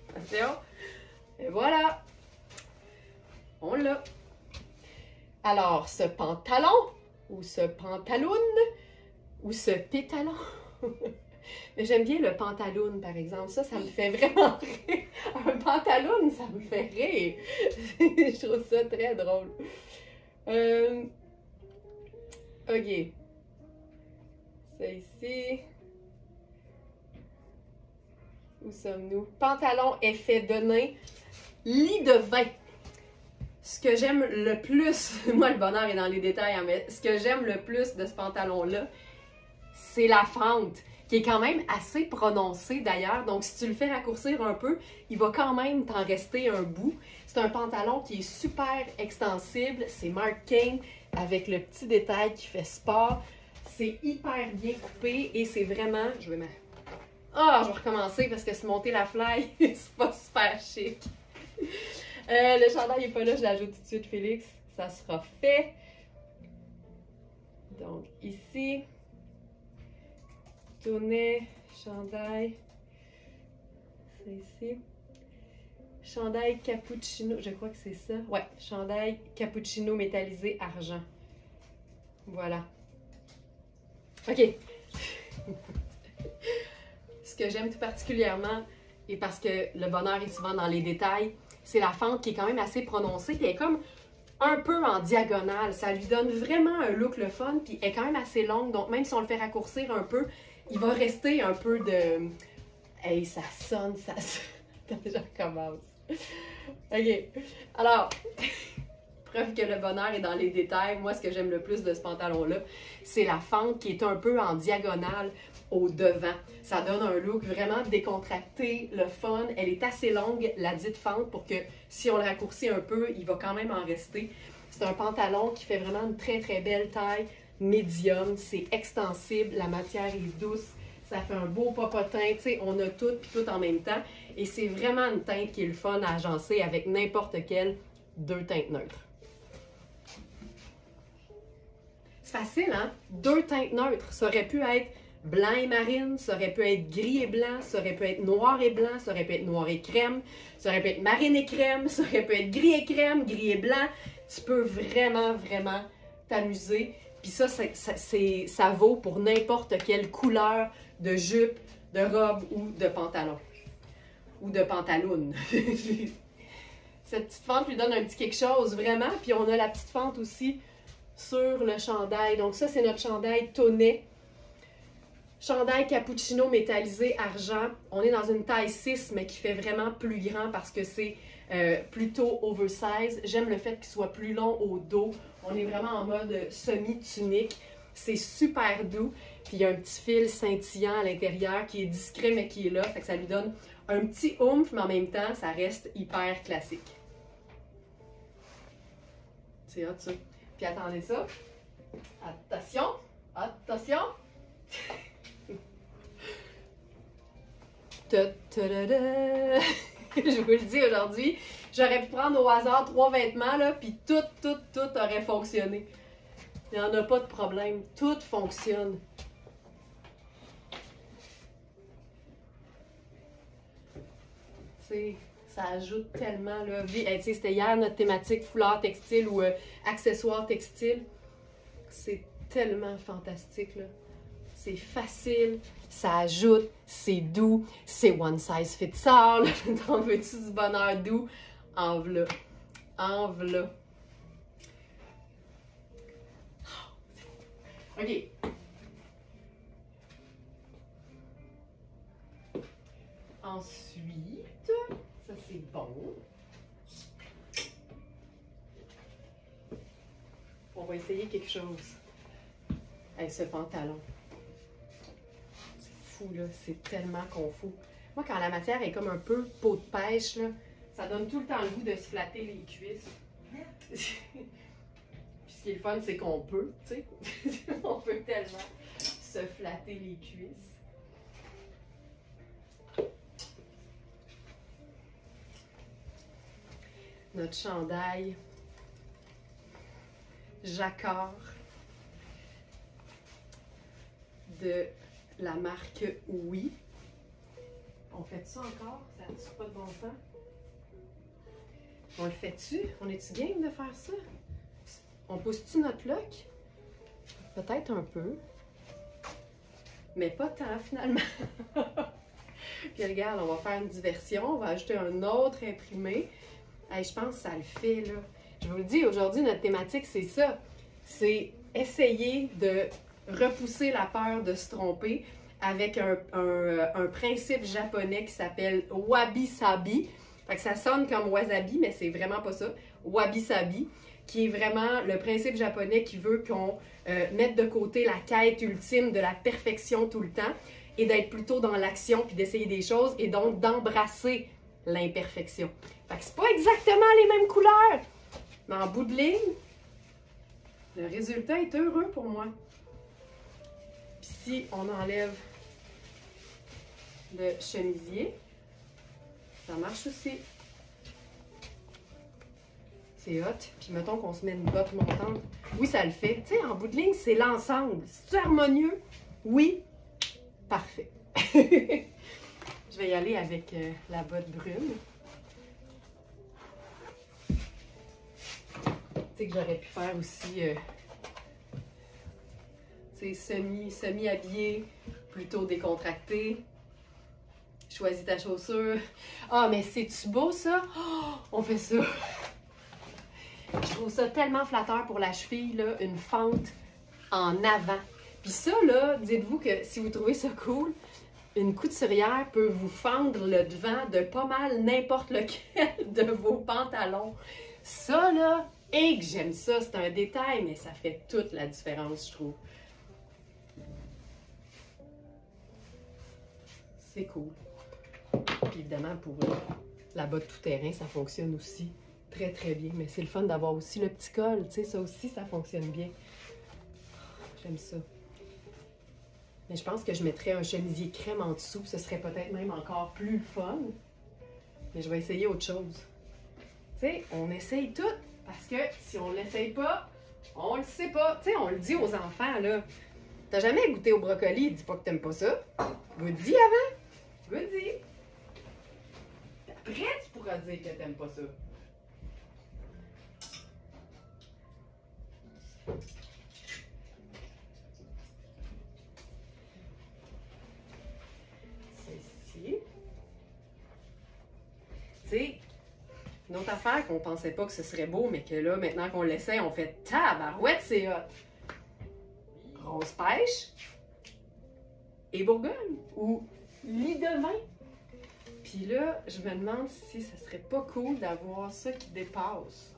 Attention. Et voilà. On l'a. Alors, ce pantalon, ou ce pantaloune, ou ce pétalon. Mais j'aime bien le pantaloune, par exemple. Ça me fait vraiment rire. Un pantaloune, ça me fait rire. Je trouve ça très drôle. OK. Ça ici. Où sommes-nous? Pantalon effet de nain, lit de vin. Ce que j'aime le plus, moi le bonheur est dans les détails, hein, mais ce que j'aime le plus de ce pantalon-là, c'est la fente, qui est quand même assez prononcée d'ailleurs. Donc si tu le fais raccourcir un peu, il va quand même t'en rester un bout. C'est un pantalon qui est super extensible, c'est Marc King avec le petit détail qui fait sport. C'est hyper bien coupé et c'est vraiment, je vais recommencer parce que se monter la fly, c'est pas super chic. Le chandail n'est pas là, je l'ajoute tout de suite, Félix. Ça sera fait. Donc, ici, tonnet, chandail. C'est ici. Chandail cappuccino, je crois que c'est ça. Ouais, chandail cappuccino métallisé argent. Voilà. OK. Ce que j'aime tout particulièrement, et parce que le bonheur est souvent dans les détails, c'est la fente qui est quand même assez prononcée, puis elle est comme un peu en diagonale. Ça lui donne vraiment un look le fun, puis elle est quand même assez longue, donc même si on le fait raccourcir un peu, il va rester un peu de... Hey, ça sonne, ça sonne. Attends, je recommence. OK. Alors, preuve que le bonheur est dans les détails, moi, ce que j'aime le plus de ce pantalon-là, c'est la fente qui est un peu en diagonale au devant. Ça donne un look vraiment décontracté, le fun. Elle est assez longue, la dite fente, pour que si on le raccourcit un peu, il va quand même en rester. C'est un pantalon qui fait vraiment une très belle taille, médium. C'est extensible, la matière est douce. Ça fait un beau popotin, tu sais, on a tout puis tout en même temps. Et c'est vraiment une teinte qui est le fun à agencer avec n'importe quelle deux teintes neutres. C'est facile, hein? 2 teintes neutres. Ça aurait pu être blanc et marine, ça aurait pu être gris et blanc, ça aurait pu être noir et blanc, ça aurait pu être noir et crème, ça aurait pu être marine et crème, ça aurait pu être gris et crème, gris et blanc. Tu peux vraiment, vraiment t'amuser. Puis ça vaut pour n'importe quelle couleur de jupe, de robe ou de pantalon. Ou de pantaloune. Cette petite fente lui donne un petit quelque chose, vraiment. Puis on a la petite fente aussi sur le chandail. Donc ça, c'est notre chandail Tonnet. Chandail cappuccino métallisé argent. On est dans une taille 6, mais qui fait vraiment plus grand parce que c'est plutôt oversize. J'aime le fait qu'il soit plus long au dos. On est vraiment en mode semi-tunique. C'est super doux. Puis il y a un petit fil scintillant à l'intérieur qui est discret, mais qui est là. Fait que ça lui donne un petit oomph, mais en même temps, ça reste hyper classique. C'est hot, ça. Puis attendez ça. Attention. Attention. Je vous le dis aujourd'hui, j'aurais pu prendre au hasard 3 vêtements, là, puis tout aurait fonctionné. Il n'y en a pas de problème. Tout fonctionne. T'sais, ça ajoute tellement, là. C'était hier notre thématique foulard textile ou accessoires textiles. C'est tellement fantastique, là. C'est facile, ça ajoute, c'est doux, c'est one size fits all. T'en veux-tu du bonheur doux? En v'là. En v'là. OK. Ensuite, ça c'est bon. On va essayer quelque chose. Avec ce pantalon. Là, c'est tellement confus. Moi, quand la matière est comme un peu peau de pêche, là, ça donne tout le temps le goût de se flatter les cuisses. Puis ce qui est le fun, c'est qu'on peut, tu sais. On peut tellement se flatter les cuisses. Notre chandail jacquard de la marque Oui. On fait ça encore? Ça n'a pas de bon sens? On le fait-tu? On est-tu game de faire ça? On pousse-tu notre look? Peut-être un peu. Mais pas tant, finalement. Puis regarde, on va faire une diversion. On va ajouter un autre imprimé. Hey, je pense que ça le fait, là. Je vous le dis, aujourd'hui, notre thématique, c'est ça. C'est essayer de repousser la peur de se tromper avec un principe japonais qui s'appelle wabi-sabi. Fait que ça sonne comme wasabi, mais c'est vraiment pas ça. Wabi-sabi, qui est vraiment le principe japonais qui veut qu'on mette de côté la quête ultime de la perfection tout le temps et d'être plutôt dans l'action puis d'essayer des choses et donc d'embrasser l'imperfection. Fait que c'est pas exactement les mêmes couleurs, mais en bout de ligne, le résultat est heureux pour moi. Puis si on enlève le chemisier, ça marche aussi. C'est hot. Puis mettons qu'on se met une botte montante. Oui, ça le fait. Tu sais, en bout de ligne, c'est l'ensemble. C'est-tu harmonieux? Oui. Parfait. Je vais y aller avec la botte brune. Tu sais que j'aurais pu faire aussi semi-habillé, plutôt décontracté. Choisis ta chaussure. Ah, mais c'est-tu beau ça? Oh, on fait ça. Je trouve ça tellement flatteur pour la cheville, là, une fente en avant. Puis ça, là, dites-vous que si vous trouvez ça cool, une couturière peut vous fendre le devant de pas mal n'importe lequel de vos pantalons. Ça, là, et que j'aime ça, c'est un détail, mais ça fait toute la différence, je trouve. C'est cool. Puis évidemment, pour la botte tout-terrain, ça fonctionne aussi très, très bien. Mais c'est le fun d'avoir aussi le petit col, tu sais, ça aussi, ça fonctionne bien. J'aime ça. Mais je pense que je mettrais un chemisier crème en dessous, ce serait peut-être même encore plus fun. Mais je vais essayer autre chose. Tu sais, on essaye tout, parce que si on ne l'essaye pas, On le sait pas. Tu sais, on le dit aux enfants, là. T'as jamais goûté au brocoli, dis pas que t'aimes pas ça. Goûte-y avant. Goûte-y. Après, tu pourras dire que t'aimes pas ça. Ceci. Tu sais, une autre affaire qu'on pensait pas que ce serait beau, mais que là, maintenant qu'on l'essaie, on fait tabarouette, c'est hot. Grosse pêche et Bourgogne ou lit de vin. Puis là, je me demande si ça serait pas cool d'avoir ça qui dépasse.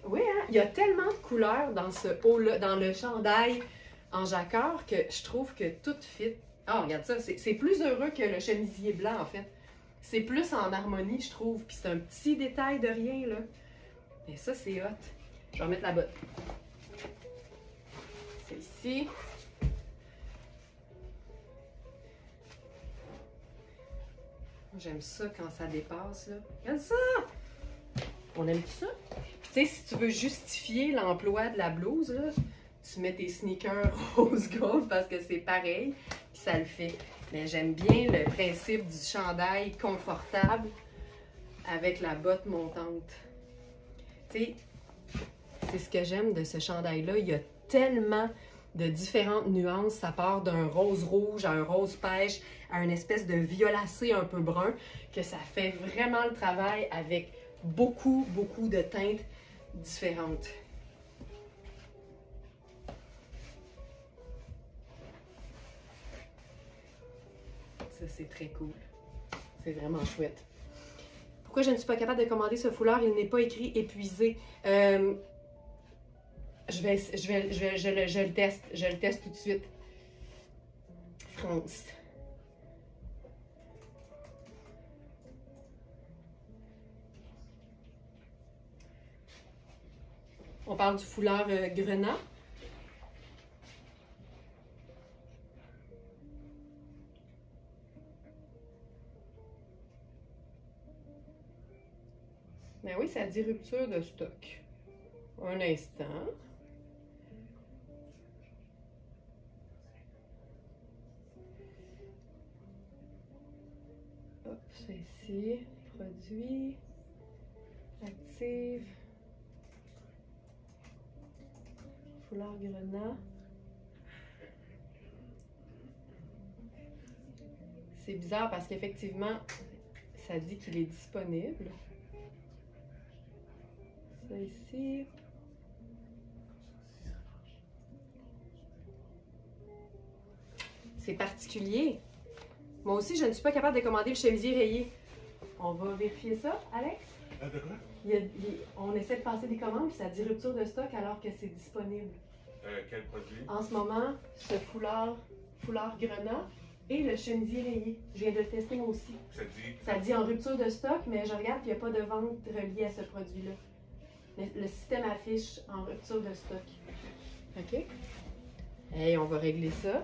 Oui, hein? Il y a tellement de couleurs dans ce haut-là, dans le chandail en jacquard, que je trouve que tout fit. Ah, regarde ça, c'est plus heureux que le chemisier blanc, en fait. C'est plus en harmonie, je trouve. Puis c'est un petit détail de rien, là. Mais ça, c'est hot. Je vais remettre la botte. C'est ici. J'aime ça quand ça dépasse, là. Regarde ça! On aime ça? Puis tu sais, si tu veux justifier l'emploi de la blouse, là, tu mets tes sneakers rose gold parce que c'est pareil, puis ça le fait. Mais j'aime bien le principe du chandail confortable avec la botte montante. Tu sais, c'est ce que j'aime de ce chandail-là. Il y a tellement de différentes nuances. Ça part d'un rose rouge à un rose pêche, à une espèce de violacé un peu brun, que ça fait vraiment le travail avec beaucoup de teintes différentes. Ça, c'est très cool. C'est vraiment chouette. Pourquoi je ne suis pas capable de commander ce foulard? Il n'est pas écrit épuisé. Je le teste. Je le teste tout de suite. France. On parle du foulard grenat. Ben oui, ça dit rupture de stock. Un instant. Hop, c'est ici. Produit. Active. Foulard grenat. C'est bizarre parce qu'effectivement, ça dit qu'il est disponible. Ça ici. C'est particulier. Moi aussi, je ne suis pas capable de commander le chemisier rayé. On va vérifier ça, Alex? De quoi? On essaie de passer des commandes, puis ça dit rupture de stock alors que c'est disponible. Quel produit? En ce moment, ce foulard grenat et le chemisier rayé. Je viens de le tester moi aussi. Ça dit en rupture de stock, mais je regarde, il n'y a pas de vente reliée à ce produit-là. Le système affiche en rupture de stock. OK? Hey, on va régler ça.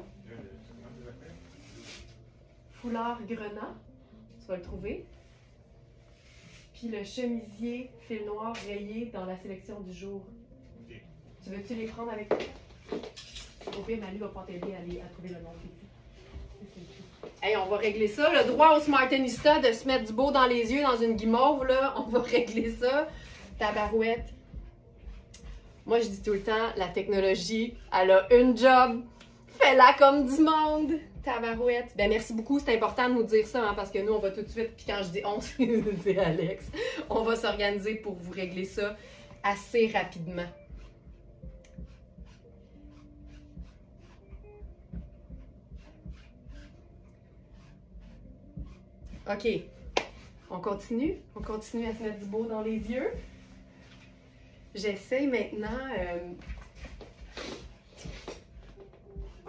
Foulard grenat, tu vas le trouver. Puis le chemisier fil noir rayé dans la sélection du jour. Okay. Tu veux-tu les prendre avec toi? Au pire, Mali va pas t'aider à trouver le nom. Hey, on va régler ça. Le droit au Smartenista de se mettre du beau dans les yeux dans une guimauve, là, on va régler ça. Tabarouette. Moi, je dis tout le temps, la technologie, elle a une job. Fais-la comme du monde. Tabarouette. Ben merci beaucoup, c'est important de nous dire ça, hein, parce que nous, on va tout de suite, puis quand je dis on, c'est Alex, on va s'organiser pour vous régler ça assez rapidement. OK. On continue à se mettre du beau dans les yeux. J'essaie maintenant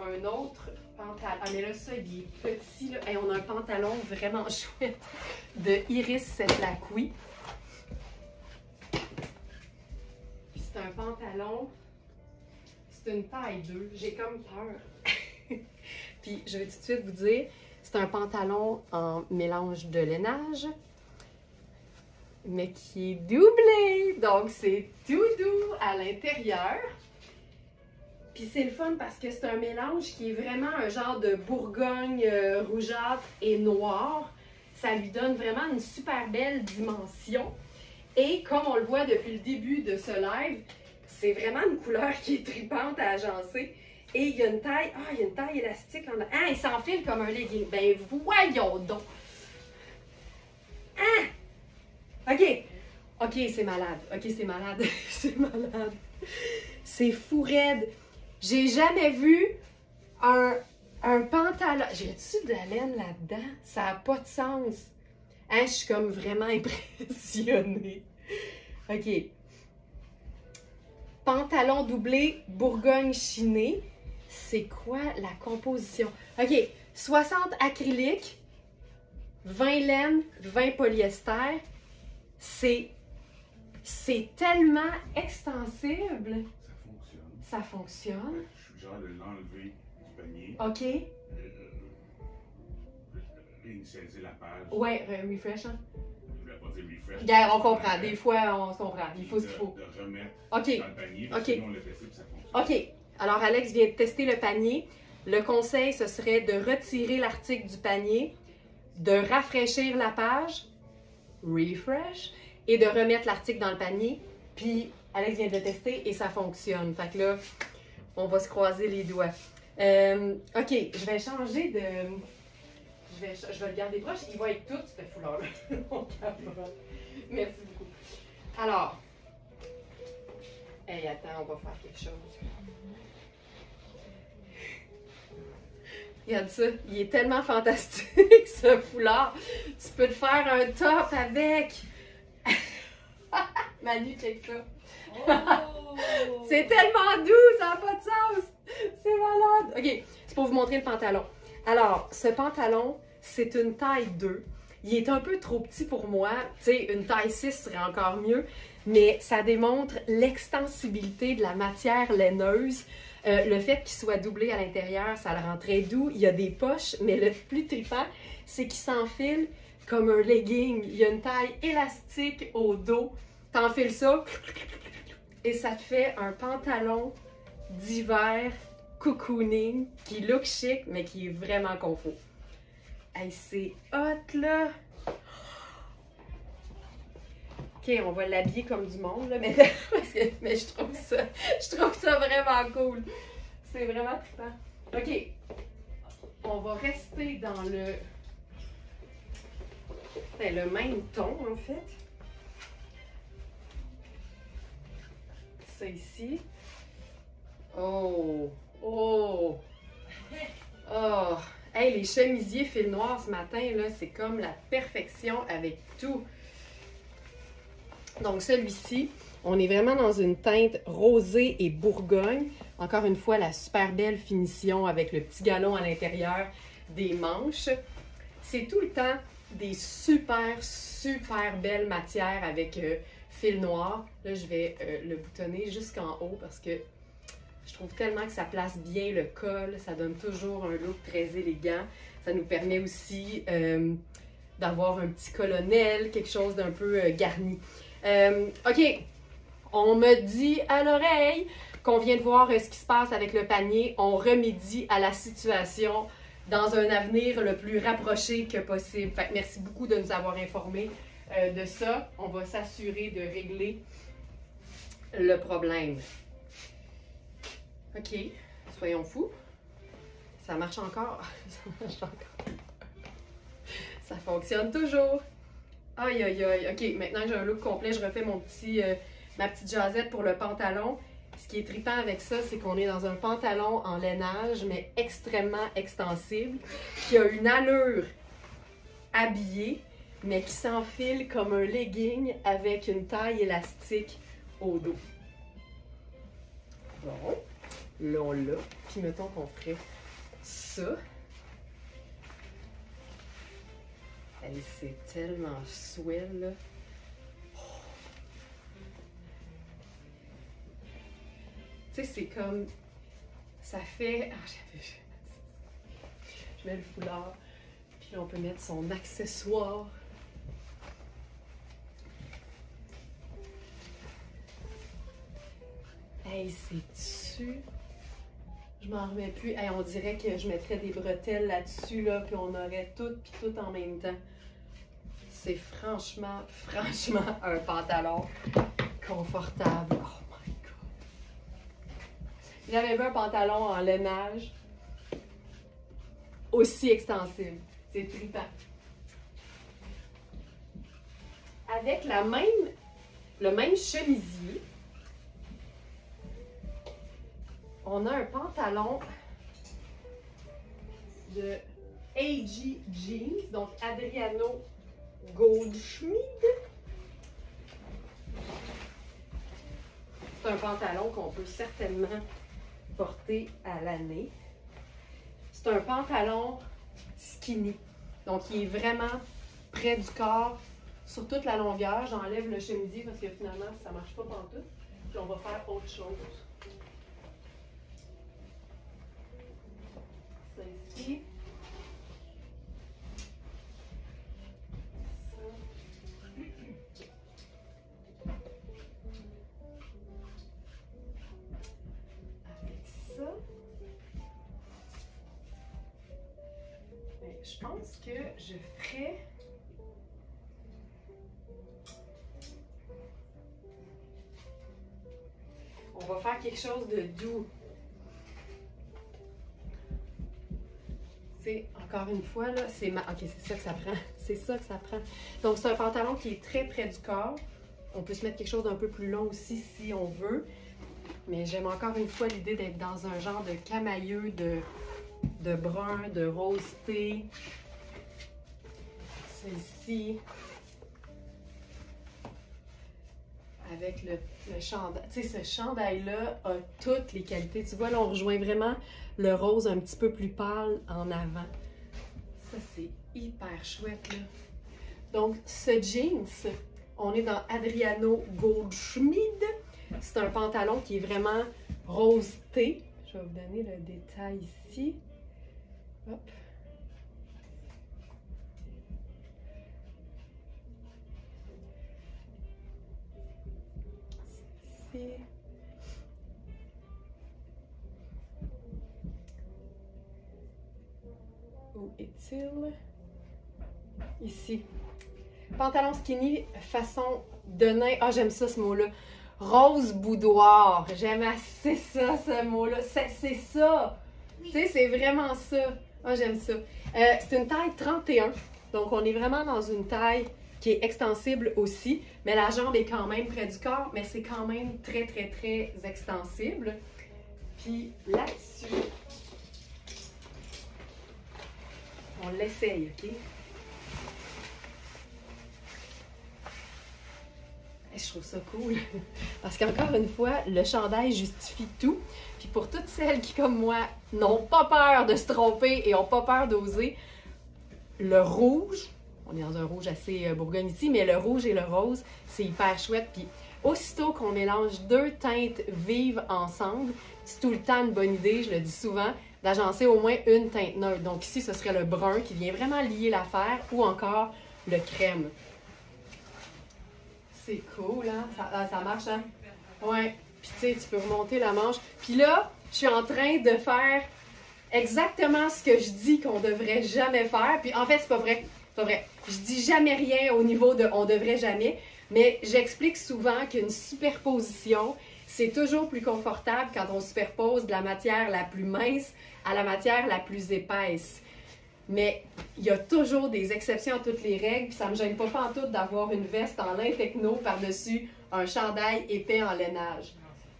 un autre pantalon. Ah, mais là, ça, il est petit. Là. Hey, on a un pantalon vraiment chouette de Iris Setlacqui. C'est un pantalon, c'est une taille 2. J'ai comme peur. Puis, je vais tout de suite vous dire, c'est un pantalon en mélange de lainage. mais qui est doublé. Donc, c'est tout doux à l'intérieur. Puis c'est le fun parce que c'est un mélange qui est vraiment un genre de bourgogne rougeâtre et noir. Ça lui donne vraiment une super belle dimension. Et comme on le voit depuis le début de ce live, c'est vraiment une couleur qui est tripante à agencer. Et il y a une taille, il y a une taille élastique en ah, il s'enfile comme un legging. Ben voyons donc! Ah! OK, c'est malade. OK, c'est malade. C'est malade. C'est fou raide. J'ai jamais vu un pantalon. J'ai-tu de la laine là-dedans? Ça n'a pas de sens. Hein, je suis comme vraiment impressionnée. OK. Pantalon doublé Bourgogne chiné. C'est quoi la composition? OK. 60 acrylique, 20 laine, 20 polyester. C'est tellement extensible. Ça fonctionne. Ça fonctionne. Je suis genre de l'enlever du panier. OK. Réinitialiser la page. Ouais, refresh. Hein? Je ne vais pas dire refresh. Regarde, on comprend. Des fois, on se comprend. Il faut ce qu'il faut. De remettre OK. dans le panier. Parce que sinon, on le fait ça, puis ça fonctionne. OK. Alors, Alex vient de tester le panier. Le conseil, ce serait de retirer l'article du panier, de rafraîchir la page, refresh, et de remettre l'article dans le panier. Puis, Alex vient de le tester et ça fonctionne. Fait que là, on va se croiser les doigts. OK, je vais changer de... Je vais le garder proche. Il va être tout, ce foulard-là. Merci beaucoup. Alors, hey, attends, on va faire quelque chose. Regarde ça, il est tellement fantastique, ce foulard. Tu peux te faire un top avec. Manu, check ça. Oh! C'est tellement doux, ça n'a pas de sens. C'est malade. OK, c'est pour vous montrer le pantalon. Alors, ce pantalon, c'est une taille 2. Il est un peu trop petit pour moi. Tu sais, une taille 6 serait encore mieux. Mais ça démontre l'extensibilité de la matière laineuse. Le fait qu'il soit doublé à l'intérieur, ça le rend très doux. Il y a des poches, mais le plus trippant, c'est qu'il s'enfile comme un legging. Il y a une taille élastique au dos. T'enfiles ça et ça te fait un pantalon d'hiver cocooning qui look chic, mais qui est vraiment confort. Hey, c'est hot, là! OK, on va l'habiller comme du monde, là, mais je trouve ça vraiment cool. C'est vraiment trippant. OK, on va rester dans le même ton, en fait. Ça ici. Oh! Oh! Oh! Hey, les chemisiers fil noir ce matin, là, c'est comme la perfection avec tout. Donc, celui-ci, on est vraiment dans une teinte rosée et bourgogne. Encore une fois, la super belle finition avec le petit galon à l'intérieur des manches. C'est tout le temps des super, super belles matières avec fil noir. Là, je vais le boutonner jusqu'en haut parce que je trouve tellement que ça place bien le col. Ça donne toujours un look très élégant. Ça nous permet aussi d'avoir un petit colonel, quelque chose d'un peu garni. OK, on me dit à l'oreille qu'on vient de voir ce qui se passe avec le panier. On remédie à la situation dans un avenir le plus rapproché que possible. Fait que merci beaucoup de nous avoir informés de ça. On va s'assurer de régler le problème. OK, soyons fous. Ça marche encore. Ça marche encore. Ça fonctionne toujours. Aïe, aïe, aïe. OK, maintenant que j'ai un look complet, je refais ma petite jasette pour le pantalon. Ce qui est trippant avec ça, c'est qu'on est dans un pantalon en lainage, mais extrêmement extensible, qui a une allure habillée, mais qui s'enfile comme un legging avec une taille élastique au dos. Bon, là, on l'a. Puis mettons qu'on ferait ça. Hey, c'est tellement swell, là. Oh. Tu sais, c'est comme... Ça fait... Ah, je mets le foulard. Puis là, on peut mettre son accessoire. Hey, c'est-tu? Je m'en remets plus. Hey, on dirait que je mettrais des bretelles là-dessus, là, puis on aurait tout, puis tout en même temps. C'est franchement un pantalon confortable. Oh my God! J'avais vu un pantalon en lainage aussi extensible. C'est trippant. Avec le même chemisier, on a un pantalon de AG Jeans, donc Adriano Goldschmied. C'est un pantalon qu'on peut certainement porter à l'année. C'est un pantalon skinny, donc il est vraiment près du corps sur toute la longueur. J'enlève le chemisier parce que finalement ça ne marche pas pantoute. Puis on va faire autre chose. Ça ici. Je pense que je ferais on va faire quelque chose de doux. C'est encore une fois là, c'est OK, c'est ça que ça prend. C'est ça que ça prend. Donc c'est un pantalon qui est très près du corps. On peut se mettre quelque chose d'un peu plus long aussi si on veut. Mais j'aime encore une fois l'idée d'être dans un genre de camailleux de brun, de rose thé. Celle-ci. Avec le chandail. Tu sais, ce chandail-là a toutes les qualités. Tu vois, là, on rejoint vraiment le rose un petit peu plus pâle en avant. Ça, c'est hyper chouette, là. Donc, ce jeans, on est dans Adriano Goldschmied. C'est un pantalon qui est vraiment rose thé. Je vais vous donner le détail ici. Hop. Ici. Où est-il? Ici. Pantalon skinny façon de nain. Ah, j'aime ça ce mot-là. Rose boudoir. J'aime assez ça, ce mot-là. C'est ça. Tu sais, c'est vraiment ça. Ah, j'aime ça. C'est une taille 31. Donc, on est vraiment dans une taille qui est extensible aussi. Mais la jambe est quand même près du corps. Mais c'est quand même très, très, très extensible. Puis là-dessus, on l'essaye, OK? Je trouve ça cool. Parce qu'encore une fois, le chandail justifie tout. Puis pour toutes celles qui, comme moi, n'ont pas peur de se tromper et n'ont pas peur d'oser, le rouge, on est dans un rouge assez bourgogne ici, mais le rouge et le rose, c'est hyper chouette. Puis aussitôt qu'on mélange deux teintes vives ensemble, c'est tout le temps une bonne idée, je le dis souvent, d'agencer au moins une teinte neutre. Donc ici, ce serait le brun qui vient vraiment lier l'affaire ou encore le crème. C'est cool, hein? Ça marche, hein? Ouais. Puis tu sais, tu peux remonter la manche. Puis là, je suis en train de faire exactement ce que je dis qu'on devrait jamais faire. Puis en fait, c'est pas vrai. C'est pas vrai. Je dis jamais rien au niveau de on devrait jamais. Mais j'explique souvent qu'une superposition, c'est toujours plus confortable quand on superpose de la matière la plus mince à la matière la plus épaisse. Mais il y a toujours des exceptions à toutes les règles, puis ça ne me gêne pas pantoute d'avoir une veste en lin techno par-dessus un chandail épais en lainage.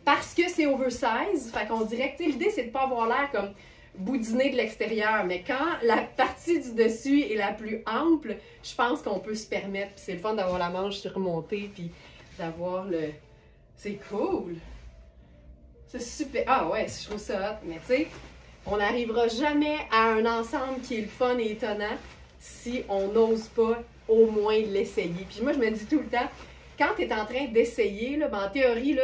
Parce que c'est oversize, fait qu'on dirait que l'idée c'est de ne pas avoir l'air comme boudiné de l'extérieur, mais quand la partie du dessus est la plus ample, je pense qu'on peut se permettre, puis c'est le fun d'avoir la manche surmontée, puis d'avoir le... C'est cool! C'est super! Ah ouais, je trouve ça hot, mais tu sais... On n'arrivera jamais à un ensemble qui est le fun et étonnant si on n'ose pas au moins l'essayer. Puis moi, je me dis tout le temps, quand tu es en train d'essayer, ben, en théorie,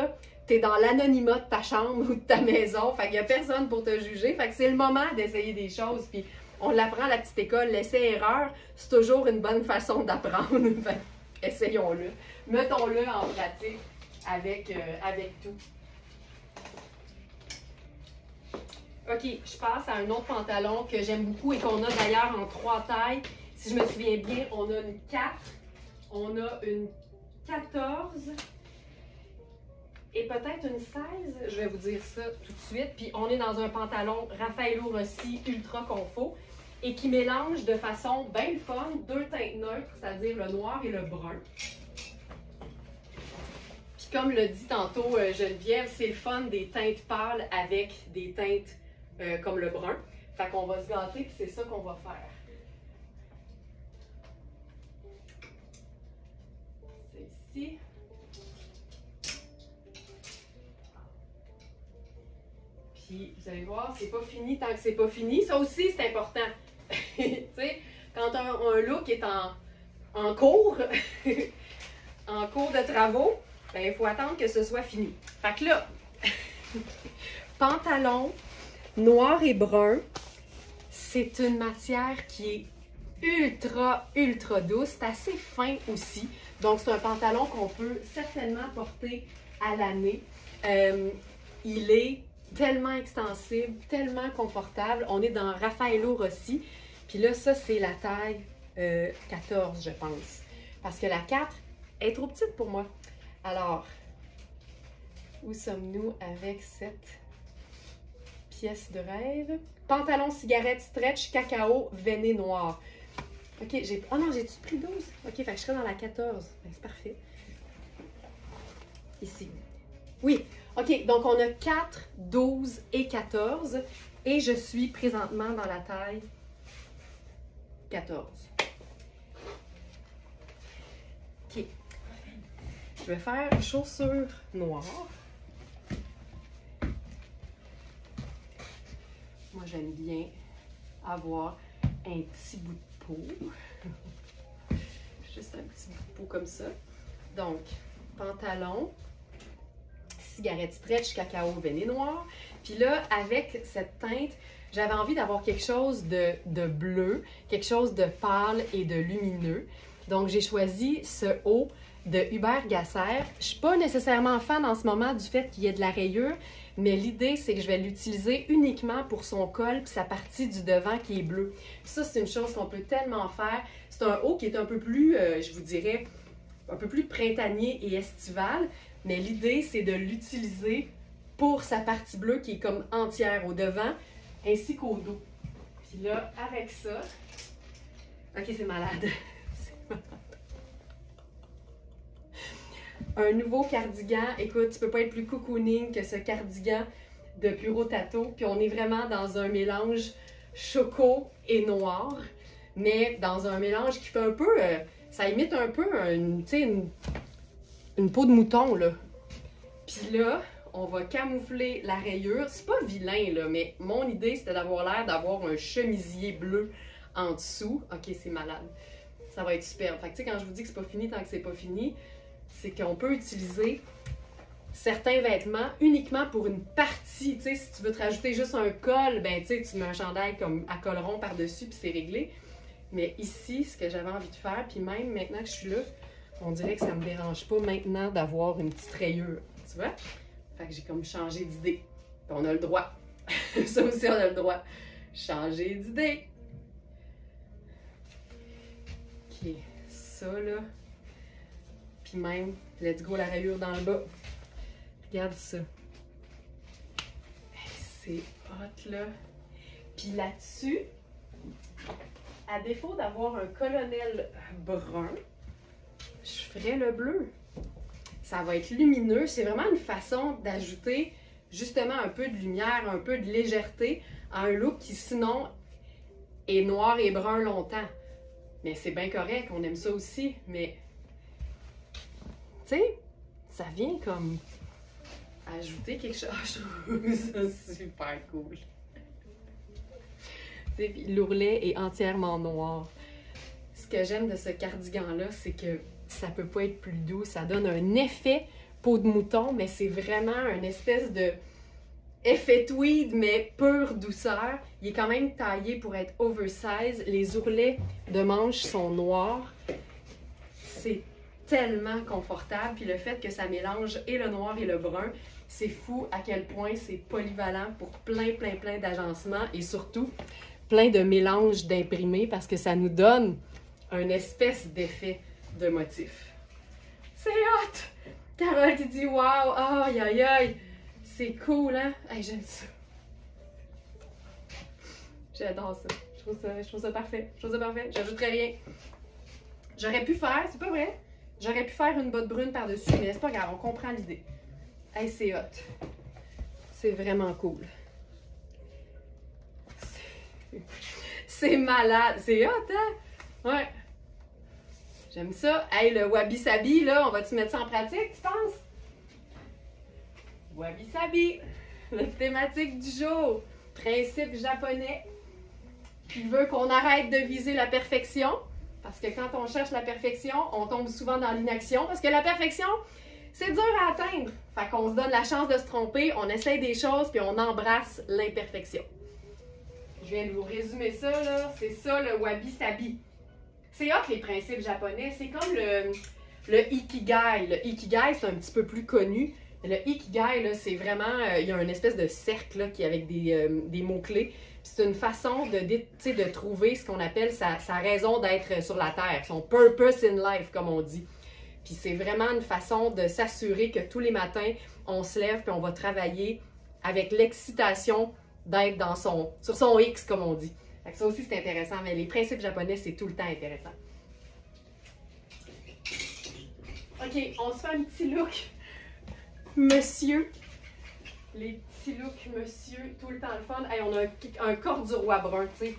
tu es dans l'anonymat de ta chambre ou de ta maison. Fait qu'il n'y a personne pour te juger. Fait que c'est le moment d'essayer des choses. Puis on l'apprend à la petite école, l'essai-erreur, c'est toujours une bonne façon d'apprendre. Essayons-le. Mettons-le en pratique avec tout. OK, je passe à un autre pantalon que j'aime beaucoup et qu'on a d'ailleurs en 3 tailles. Si je me souviens bien, on a une 4, on a une 14 et peut-être une 16. Je vais vous dire ça tout de suite. Puis on est dans un pantalon Raffaello Rossi Ultra Confo et qui mélange de façon bien le fun 2 teintes neutres, c'est-à-dire le noir et le brun. Puis comme le dit tantôt Geneviève, c'est le fun des teintes pâles avec des teintes comme le brun. Fait qu'on va se gâter puis c'est ça qu'on va faire. C'est ici. Puis vous allez voir, c'est pas fini tant que c'est pas fini. Ça aussi, c'est important. Tu sais, quand un look est en cours, en cours de travaux, ben, il faut attendre que ce soit fini. Fait que là, pantalon noir et brun, c'est une matière qui est ultra douce. C'est assez fin aussi. Donc, c'est un pantalon qu'on peut certainement porter à l'année. Il est tellement extensible, tellement confortable. On est dans Raffaello Rossi. Puis là, ça, c'est la taille 14, je pense. Parce que la 4 est trop petite pour moi. Alors, où sommes-nous avec cette pièce de rêve? Pantalon cigarette stretch cacao veiné noir. OK, j'ai... Oh non, j'ai-tu pris 12? OK, fait que je serai dans la 14. Ben, c'est parfait. Ici. Oui. OK, donc on a 4, 12 et 14. Et je suis présentement dans la taille 14. OK. Je vais faire chaussures noires. Moi, j'aime bien avoir un petit bout de peau. Juste un petit bout de peau comme ça. Donc, pantalon, cigarette stretch, cacao veiné noir. Puis là, avec cette teinte, j'avais envie d'avoir quelque chose de bleu, quelque chose de pâle et de lumineux. Donc, j'ai choisi ce haut de Hubert Gasser. Je suis pas nécessairement fan en ce moment du fait qu'il y ait de la rayure, mais l'idée, c'est que je vais l'utiliser uniquement pour son col et sa partie du devant qui est bleue. Ça, c'est une chose qu'on peut tellement faire. C'est un haut qui est un peu plus, je vous dirais, un peu plus printanier et estival, mais l'idée, c'est de l'utiliser pour sa partie bleue qui est comme entière au devant, ainsi qu'au dos. Puis là, avec ça... OK, c'est malade. Un nouveau cardigan. Écoute, tu peux pas être plus cocooning que ce cardigan de Puro Tato. Puis on est vraiment dans un mélange choco et noir, mais dans un mélange qui fait un peu... ça imite un peu une peau de mouton, là. Puis là, on va camoufler la rayure. C'est pas vilain, là, mais mon idée, c'était d'avoir l'air d'avoir un chemisier bleu en dessous. OK, c'est malade. Ça va être super. Fait que, tu sais, quand je vous dis que c'est pas fini tant que c'est pas fini, c'est qu'on peut utiliser certains vêtements uniquement pour une partie. Tu sais, si tu veux te rajouter juste un col, ben, tu sais, tu mets un chandail comme à col rond par-dessus, puis c'est réglé. Mais ici, ce que j'avais envie de faire, puis même maintenant que je suis là, on dirait que ça me dérange pas maintenant d'avoir une petite rayure. Tu vois? Fait que j'ai comme changé d'idée. Puis on a le droit. Ça aussi, on a le droit. Changer d'idée. OK. Ça, là. Puis même, let's go, la rayure dans le bas. Regarde ça. C'est hot, là. Puis là-dessus, à défaut d'avoir un colonel brun, je ferais le bleu. Ça va être lumineux. C'est vraiment une façon d'ajouter justement un peu de lumière, un peu de légèreté à un look qui sinon est noir et brun longtemps. Mais c'est bien correct, on aime ça aussi. Mais, tu sais, ça vient comme ajouter quelque chose. Je trouve ça super cool. Tu sais, puis l'ourlet est entièrement noir. Ce que j'aime de ce cardigan-là, c'est que ça peut pas être plus doux. Ça donne un effet peau de mouton, mais c'est vraiment une espèce de effet tweed, mais pure douceur. Il est quand même taillé pour être oversize. Les ourlets de manches sont noirs. C'est tellement confortable. Puis le fait que ça mélange et le noir et le brun, c'est fou à quel point c'est polyvalent pour plein d'agencements et surtout plein de mélanges d'imprimés parce que ça nous donne un espèce d'effet de motif. C'est hot! Carole qui dit « Wow! Aïe, aïe, aïe! C'est cool, hein? Hey, j'aime ça! J'adore ça. Je trouve ça parfait. Je trouve ça parfait. J'ajouterai rien. J'aurais pu faire, c'est pas vrai? J'aurais pu faire une botte brune par-dessus, mais c'est pas grave, on comprend l'idée. Hey, c'est hot. C'est vraiment cool. C'est malade. C'est hot, hein? Ouais. J'aime ça. Hey, le wabi-sabi, là, on va-tu mettre ça en pratique, tu penses? Wabi-sabi. La thématique du jour. Principe japonais. Il veut qu'on arrête de viser la perfection. Parce que quand on cherche la perfection, on tombe souvent dans l'inaction. Parce que la perfection, c'est dur à atteindre. Fait qu'on se donne la chance de se tromper, on essaye des choses, puis on embrasse l'imperfection. Je viens de vous résumer ça, là. C'est ça, le wabi-sabi. C'est hot, les principes japonais. C'est comme le ikigai. Le ikigai, c'est un petit peu plus connu. Le ikigai, c'est vraiment... il y a une espèce de cercle là, qui est avec des mots-clés. C'est une façon de trouver ce qu'on appelle sa raison d'être sur la Terre, son purpose in life, comme on dit. Puis c'est vraiment une façon de s'assurer que tous les matins, on se lève puis on va travailler avec l'excitation d'être sur son X, comme on dit. Fait que ça aussi, c'est intéressant, mais les principes japonais, c'est tout le temps intéressant. OK, on se fait un petit look monsieur. Les petits looks monsieur, tout le temps le fun. Hey, on a un corduroy brun, tu sais.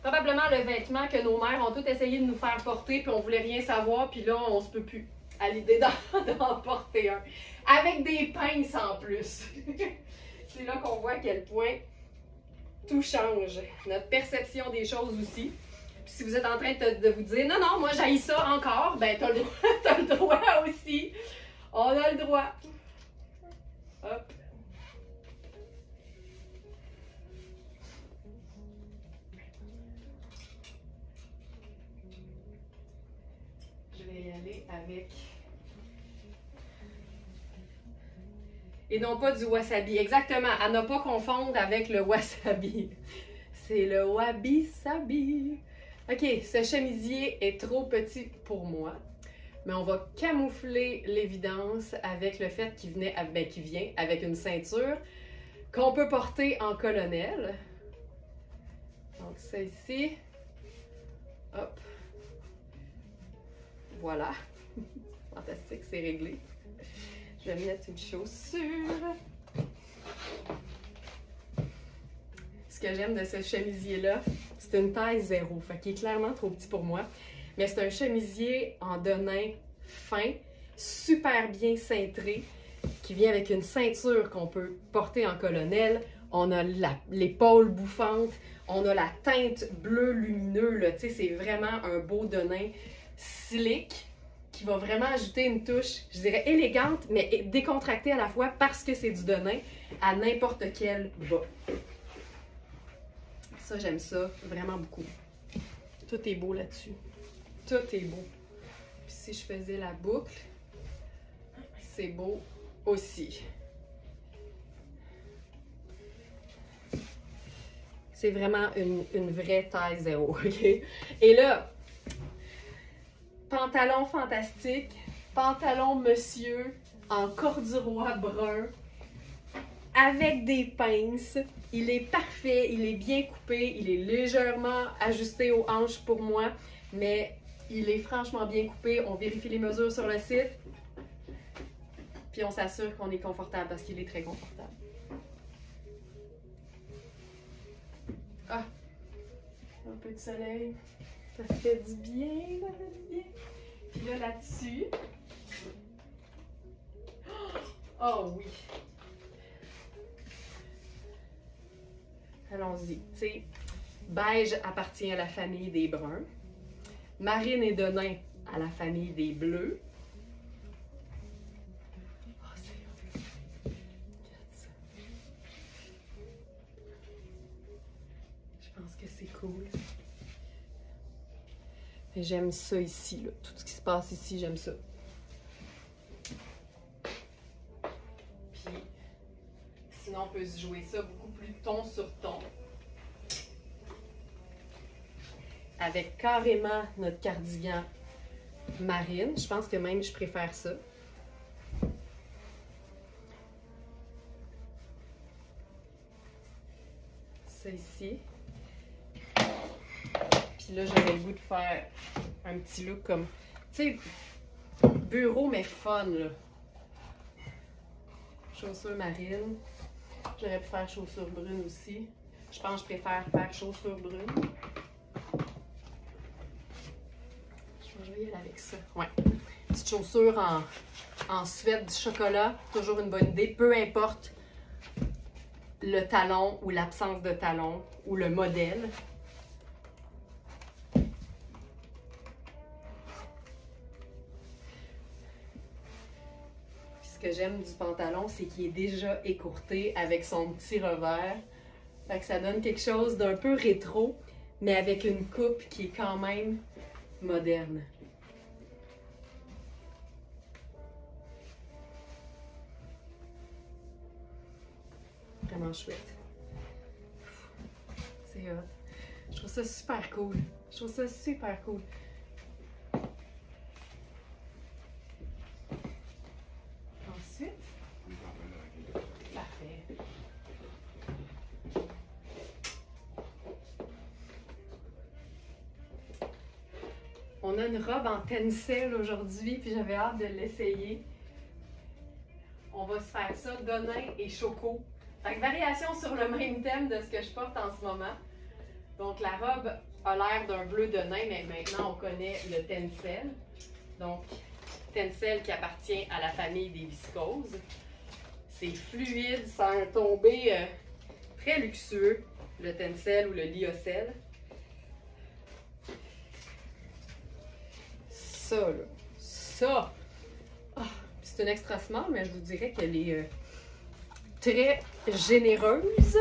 Probablement le vêtement que nos mères ont toutes essayé de nous faire porter, puis on voulait rien savoir, puis là, on se peut plus à l'idée d'en porter un. Avec des pinces en plus. C'est là qu'on voit à quel point tout change. Notre perception des choses aussi. Puis si vous êtes en train de vous dire « Non, non, moi j'haïs ça encore », ben t'as le droit aussi. On a le droit. Hop. Je vais y aller avec... Et non pas du wasabi. Exactement. À ne pas confondre avec le wasabi. C'est le wabi-sabi. OK, ce chemisier est trop petit pour moi. Mais on va camoufler l'évidence avec le fait qu'il vient avec une ceinture qu'on peut porter en colonel. Donc ça ici. Hop. Voilà. Fantastique, c'est réglé. Je vais mettre une chaussure. Ce que j'aime de ce chemisier-là, c'est une taille 0. Fait qu'il est clairement trop petit pour moi. Mais c'est un chemisier en denim fin, super bien cintré, qui vient avec une ceinture qu'on peut porter en colonel. On a l'épaule bouffante, on a la teinte bleu lumineux, là, tu sais, c'est vraiment un beau denim slick qui va vraiment ajouter une touche, je dirais élégante, mais décontractée à la fois parce que c'est du denim à n'importe quel bas. Ça, j'aime ça vraiment beaucoup. Tout est beau là-dessus. Tout est beau. Puis si je faisais la boucle, c'est beau aussi. C'est vraiment une vraie taille 0, OK? Et là, pantalon fantastique, pantalon monsieur en corduroy brun, avec des pinces. Il est parfait, il est bien coupé, il est légèrement ajusté aux hanches pour moi, mais il est franchement bien coupé. On vérifie les mesures sur le site, puis on s'assure qu'on est confortable parce qu'il est très confortable. Ah, un peu de soleil, ça fait du bien, ça fait du bien. Puis là, là-dessus, oh oui! Allons-y. Tu sais, beige appartient à la famille des bruns. Marine et denim à la famille des bleus. Oh, c'est... Regarde ça. Je pense que c'est cool. J'aime ça ici, là. Tout ce qui se passe ici, j'aime ça. peut se jouer ça beaucoup plus ton sur ton. Avec carrément notre cardigan marine. Je pense que même je préfère ça. Ça ici. Puis là, j'avais le goût de faire un petit look comme, tu sais, bureau mais fun, là. Chaussures marines. J'aurais pu faire chaussures brunes aussi. Je pense que je préfère faire chaussures brunes. Je vais y aller avec ça. Ouais. Petite chaussure en suède du chocolat. Toujours une bonne idée. Peu importe le talon ou l'absence de talon ou le modèle. Ce que j'aime du pantalon, c'est qu'il est déjà écourté avec son petit revers. Fait que ça donne quelque chose d'un peu rétro, mais avec une coupe qui est quand même moderne. Vraiment chouette. C'est hot. Je trouve ça super cool. Je trouve ça super cool. Ensuite, parfait. On a une robe en tencel aujourd'hui, puis j'avais hâte de l'essayer. On va se faire ça, Denain et Choco. Fait que variation sur le même thème de ce que je porte en ce moment. Donc la robe a l'air d'un bleu Denain, mais maintenant on connaît le tencel. Donc tencel qui appartient à la famille des viscoses. C'est fluide, sans tomber, très luxueux, le tencel ou le lyocell. Ça, là, ça! Oh, c'est une extra small, mais je vous dirais qu'elle est très généreuse.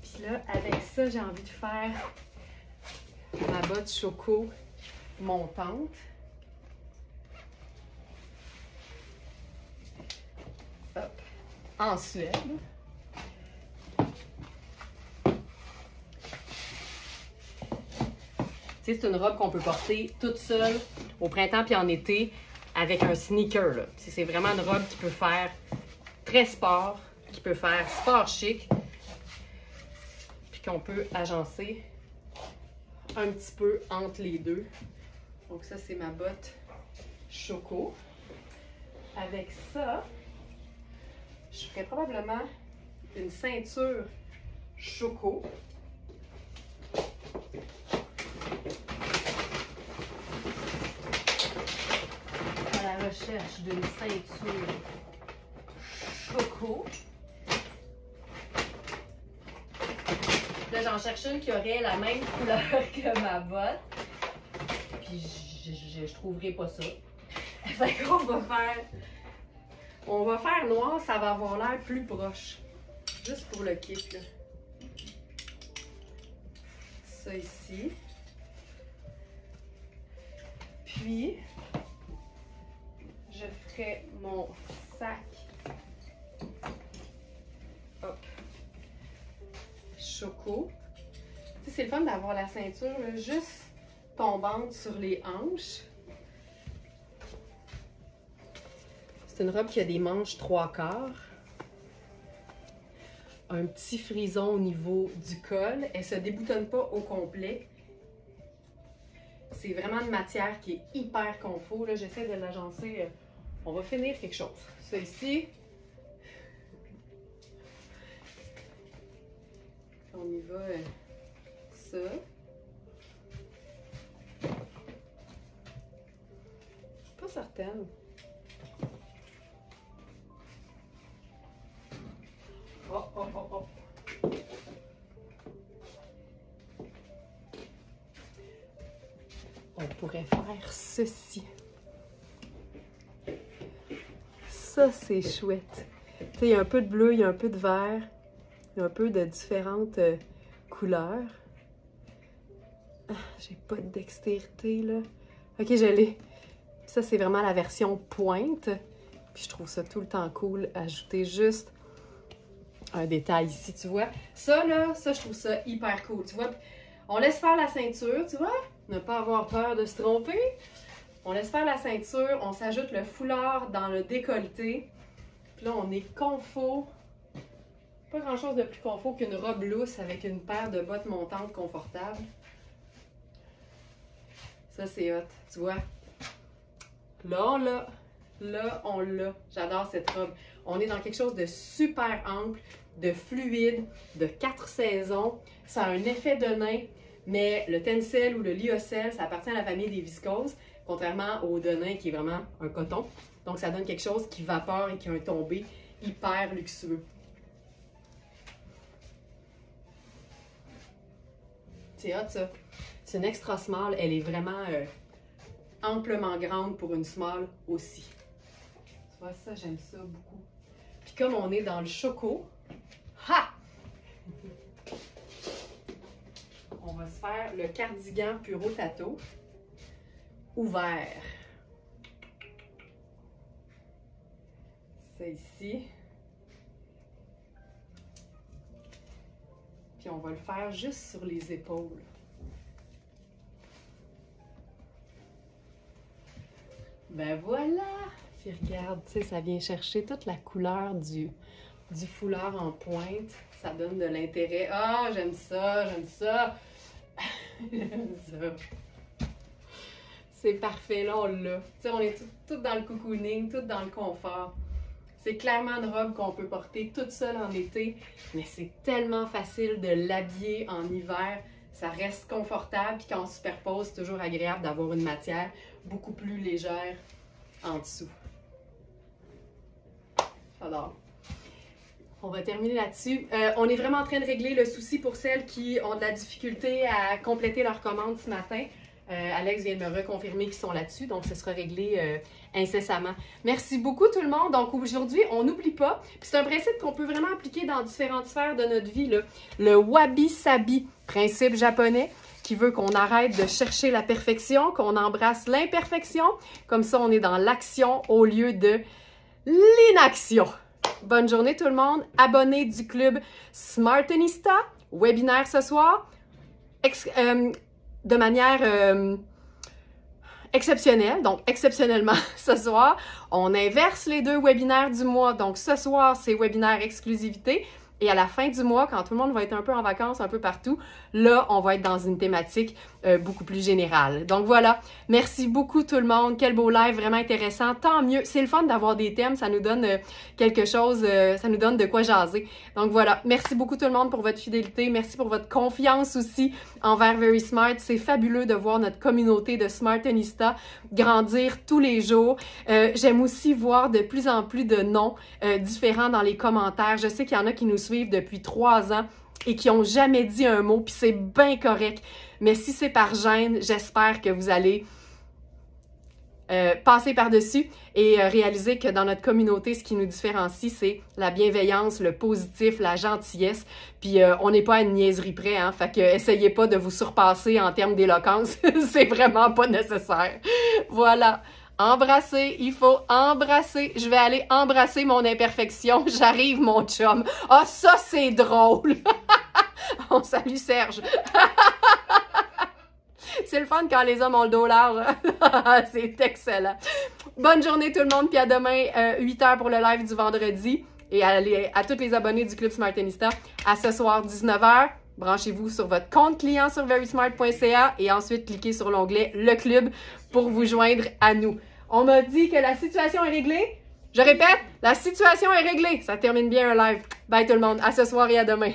Puis là, avec ça, j'ai envie de faire ma botte choco montante. Hop. En suède. C'est une robe qu'on peut porter toute seule au printemps puis en été avec un sneaker. C'est vraiment une robe qui peut faire très sport, qui peut faire sport chic, puis qu'on peut agencer un petit peu entre les deux. Donc ça, c'est ma botte choco. Avec ça, je ferais probablement une ceinture choco. À la recherche d'une ceinture choco. Là, j'en cherche une qui aurait la même couleur que ma botte. Puis je trouverai pas ça. Fait qu'on va faire noir, ça va avoir l'air plus proche. Juste pour le kick, là. Ça ici. Puis, je ferai mon sac. Hop. Choco. Tu sais, c'est le fun d'avoir la ceinture là, juste tombante sur les hanches. C'est une robe qui a des manches 3/4. Un petit frison au niveau du col. Elle ne se déboutonne pas au complet. C'est vraiment une matière qui est hyper confort. J'essaie de l'agencer. On va finir quelque chose. Ça ici. On y va. Ça. Pas certaine. Oh, oh, oh, oh. On pourrait faire ceci. Ça, c'est chouette. Tu sais, il y a un peu de bleu, il y a un peu de vert, il y a un peu de différentes couleurs. Ah, j'ai pas de dextérité, là. Ok, je l'ai. Ça, c'est vraiment la version pointe. Puis je trouve ça tout le temps cool. Ajouter juste un détail ici, tu vois. Ça, là, ça, je trouve ça hyper cool, tu vois. On laisse faire la ceinture, tu vois. Ne pas avoir peur de se tromper. On laisse faire la ceinture, on s'ajoute le foulard dans le décolleté. Puis là, on est confort. Pas grand-chose de plus confort qu'une robe lousse avec une paire de bottes montantes confortables. Ça, c'est hot, tu vois. Là, on l'a. Là, on l'a. J'adore cette robe. On est dans quelque chose de super ample, de fluide, de 4 saisons. Ça a un effet de nain, mais le tencel ou le lyocell, ça appartient à la famille des viscoses, contrairement au de nain qui est vraiment un coton. Donc, ça donne quelque chose qui vapore et qui a un tombé hyper luxueux. C'est hot, ça. C'est une extra small. Elle est vraiment amplement grande pour une small aussi. Tu vois, ça, j'aime ça beaucoup. Puis comme on est dans le choco, ha! On va se faire le cardigan Puro Tato ouvert. C'est ici. Puis on va le faire juste sur les épaules. Ben voilà! Puis regarde, tu sais, ça vient chercher toute la couleur du foulard en pointe. Ça donne de l'intérêt. Ah, j'aime ça, j'aime ça! J'aime ça! C'est parfait, là, on l'a. Tu sais, on est tout dans le cocooning, tout dans le confort. C'est clairement une robe qu'on peut porter toute seule en été, mais c'est tellement facile de l'habiller en hiver. Ça reste confortable, puis quand on superpose, c'est toujours agréable d'avoir une matière beaucoup plus légère en dessous. J'adore. On va terminer là-dessus. On est vraiment en train de régler le souci pour celles qui ont de la difficulté à compléter leur commande ce matin. Alex vient de me reconfirmer qu'ils sont là-dessus, donc ce sera réglé incessamment. Merci beaucoup tout le monde. Donc aujourd'hui, on n'oublie pas, puis c'est un principe qu'on peut vraiment appliquer dans différentes sphères de notre vie, là. Le wabi-sabi, principe japonais, qui veut qu'on arrête de chercher la perfection, qu'on embrasse l'imperfection. Comme ça, on est dans l'action au lieu de l'inaction. Bonne journée tout le monde. Abonnés du club Smartenista. Webinaire ce soir. De manière exceptionnelle. Donc, exceptionnellement, ce soir, on inverse les 2 webinaires du mois. Donc, ce soir, c'est webinaire exclusivité. Et à la fin du mois, quand tout le monde va être un peu en vacances, un peu partout, là, on va être dans une thématique beaucoup plus générale. Donc voilà, merci beaucoup tout le monde. Quel beau live, vraiment intéressant. Tant mieux, c'est le fun d'avoir des thèmes, ça nous donne quelque chose, ça nous donne de quoi jaser. Donc voilà, merci beaucoup tout le monde pour votre fidélité. Merci pour votre confiance aussi envers Very Smart. C'est fabuleux de voir notre communauté de Smartenista grandir tous les jours. J'aime aussi voir de plus en plus de noms différents dans les commentaires. Je sais qu'il y en a qui nous suivent depuis 3 ans et qui n'ont jamais dit un mot, puis c'est bien correct. Mais si c'est par gêne, j'espère que vous allez passer par-dessus et réaliser que dans notre communauté, ce qui nous différencie, c'est la bienveillance, le positif, la gentillesse. Puis on n'est pas à une niaiserie près, hein? Fait que essayez pas de vous surpasser en termes d'éloquence. C'est vraiment pas nécessaire. Voilà. Embrasser, il faut embrasser. Je vais aller embrasser mon imperfection. J'arrive, mon chum. Ah, ça, c'est drôle. On salue Serge. C'est le fun quand les hommes ont le dos large. C'est excellent. Bonne journée tout le monde. Puis à demain, 8h pour le live du vendredi. Et à tous les abonnés du Club Smartenista, à ce soir, 19h. Branchez-vous sur votre compte client sur verysmart.ca et ensuite cliquez sur l'onglet « Le Club » pour vous joindre à nous. On m'a dit que la situation est réglée. Je répète, la situation est réglée. Ça termine bien un live. Bye tout le monde. À ce soir et à demain.